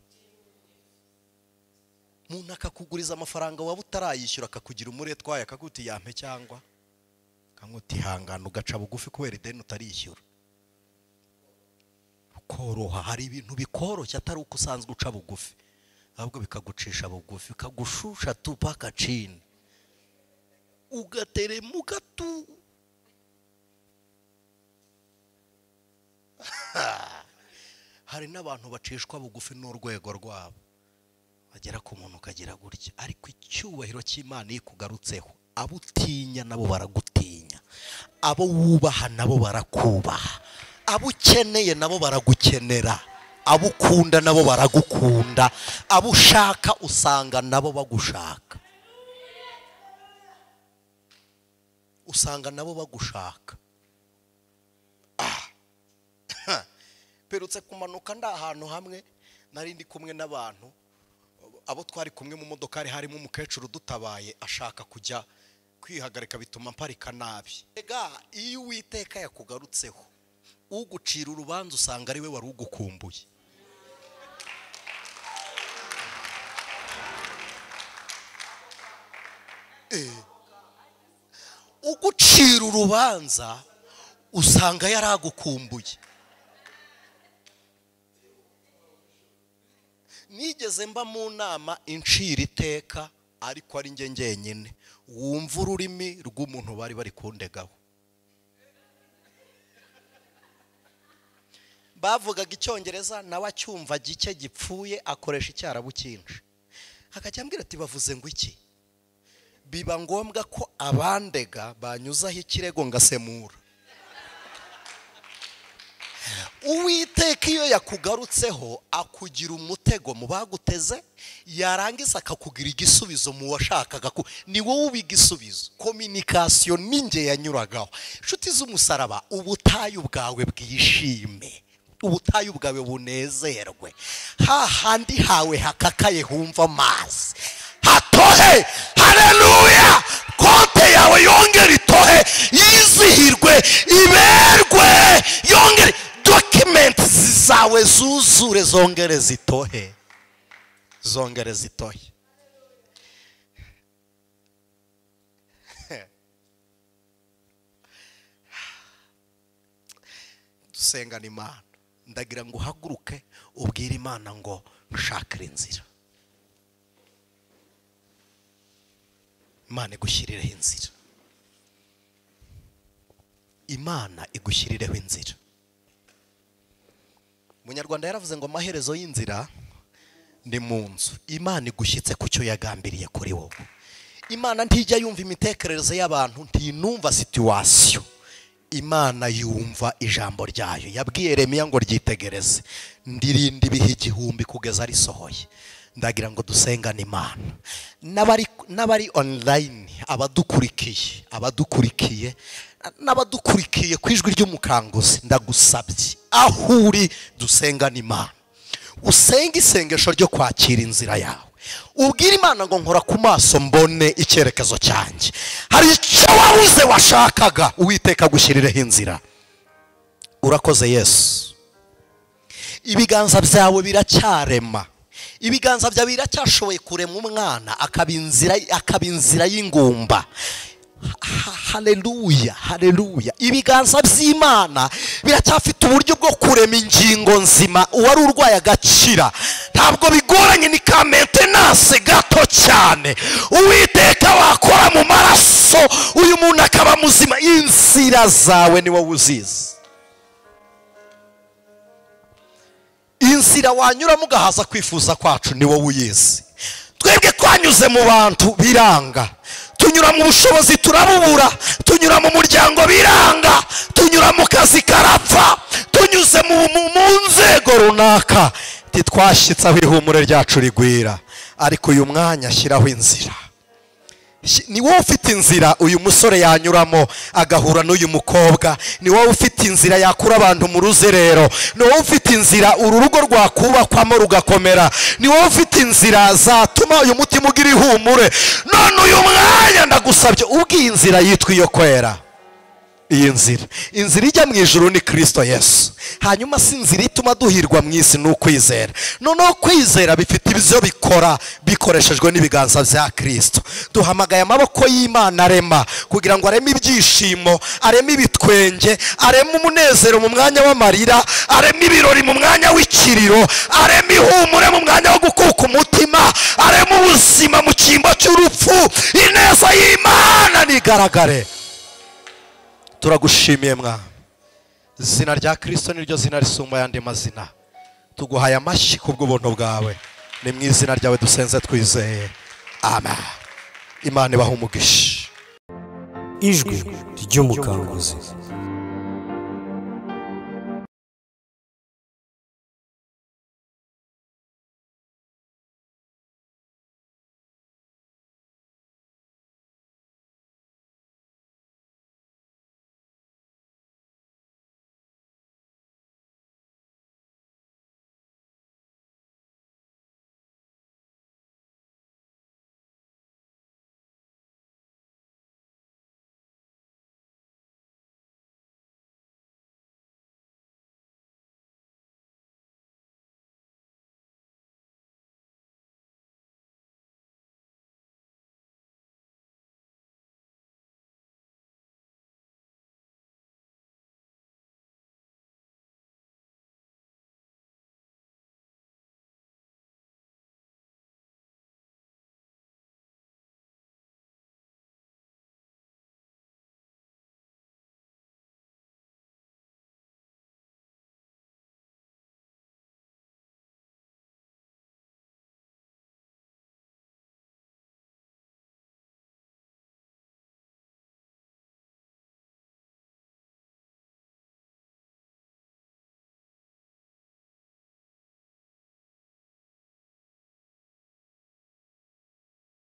Umuntu akakuguriza amafaranga waba utarayishyura, akakugira umuretwaye, akaguti yampe cyangwa kamuti hangana, ugaca bugufi kubera ideni utarishyura. Koroha, hari ibintu bikoroshya atari uko usanzwe uca bugufi, ahubwo bikagucisha bugufi, bikagushusha tupaka chini, ugateremuka tu. hari n'abantu bacishwa bugufi n'urwego rwabo, bagera ku muntu ukagira gutya, ariko icyubahiro cy'Imana ikugarutseho, abo utinya nabo baragutinya, abo wubaha nabo barakubaha, abo ukeneye nabo baragukenera, abo ukunda nabo baragukunda, abo ushaka usanga nabo bagushaka, usanga nabo bagushaka. Perutse kumanuka nda ahantu hamwe, nari ndi kumwe n'abantu, abo twari kumwe mu modoka harimo umukecuru dutabaye ashaka kujya kwihagarika bituma mparika nabi. Ega iyo Uwiteka yakugarutseho, ugucira urubanza usanga ari we wari ugukumbuye. Ugucira urubanza usanga yaragukumbuye. Nigeze mba mu nama incira iteka, ariko ari nge ngenyine, wumva ururimi rw'umuntu bari kundegaho. Bavugaga icyongereza nawe acyumva gike gipfuye, akoresha icyarabu cyinshi, akajya ambwira ati bavuze ngo iki? Biba ngombwa ko abandega banyuzaho ikirego ngasemura. Uwiteka iyo yakugarutseho akugira umutego mu baguteze, yarangiza akakugira igisubizo mu washakaga, ni wowe ubiga igisubizo. Communication ninge yanyuragaho. Inshuti z'umusaraba, ubutayu bwawe bwishime, ubutayu bwawe bunezerwe, hahandi hawe hakakaye humva amazi hatohe. Haleluya! Konte yawe yongere itohe, yizihirwe, iberwe, yongere document zawe zuzure, zongere zitohe, zongere zitohe. Dusengana Imana, ndagira ngo uhaguruke ubwire Imana ngo nshakire inzira. Imana igushyirireho inzira, Imana igushyirireho inzira. Munyarwanda yaravuze ngo amaherezo y'inzira ni mu nzu. Imana igushyitse ku cyo yagambiriye kuri wowe. Imana ntijya yumva imitekerereze y'abantu, ntinumva situation. Imana yumva ijambo ryayo. Yabwiye Yeremiya ngo ryitegereze, ndirinde ibihe 1000 kugeza risohoye. Ndagira ngo dusengane Imana. N'abari online, abadukurikiye n'abadukurikiye ku ijwi ry'umukanguzi, ndagusabye aho uri dusengane Imana. Usenga isengesho ryo kwakira inzira yawe. Ubwira Imana ngo nkora ku maso mbone icyerekezo cyanjye. Hari icyo wabuze washakaga, Uwiteka gushyirireho inzira. Urakoze Yesu. Ibiganza byawe biracyarema. Ibiganza byawe biracyashoboye kurema umwana akaba inzira y'ingumba. Haleluya, haleluya. Ibiganza by'Imana biracyafite uburyo bwo kurema ingingo nzima, uwari urwaye agakira. Ntabwo bigoranye, ni ka maintenance gato cyane. Uwiteka wakora mu maraso uyu muntu akaba muzima. Inzira zawe ni wowe uzizi. Inzira wanyuramo ugahaza kwifuza kwacu ni wowe uyizi. Twebwe twanyuze mu bantu biranga, tunyura mu bushobozi turabubura, tunyura mu muryango biranga, tunyura mu kazi karapfa, tunyuze mu nzego runaka, titwashyitse aho ihumure ryacu rigwira. Ariko uyu mwanya ashyiraho inzira. Ni wowe ufite inzira uyu musore yanyuramo agahura n'uyu mukobwa. Ni wowe ufite inzira yakura abantu mu ruzerero. Ni wowe ufite inzira uru rugo rwakubakwamo rugakomera. Ni wowe ufite inzira zatuma uyu mutima ugira ihumure. None uyu mwanya ndagusabye ubwiye inzira yitwa iyo kwera. Iyi inzira ijya mu ijuru ni Kristo Yesu. Hanyuma si inzira ituma duhirwa mu isi ni ukwizera. Noneho kwizera bifite ibyo bikora bikoreshejwe n'ibiganza bya Kristo. Duhamagaye amaboko y'Imana arema, kugira ngo areme ibyishimo, areme ibitwenge, areme umunezero mu mwanya w'amarira, areme ibirori mu mwanya w'ikiriro, areme ihumure mu mwanya wo gukuka umutima, areme ubuzima mu cyimbo cy'urupfu. Ineza y'Imana nigaragare. Turagushimiye mwa. Izina rya Kristo niryo zina risumba yandi mazina. tuguhaye amashyi kubw'ubuntu bwawe, ni mu izina ryawe dusenze twizeye, amen. Imana ibahe umugisha. Ijwi ry'umukanguzi.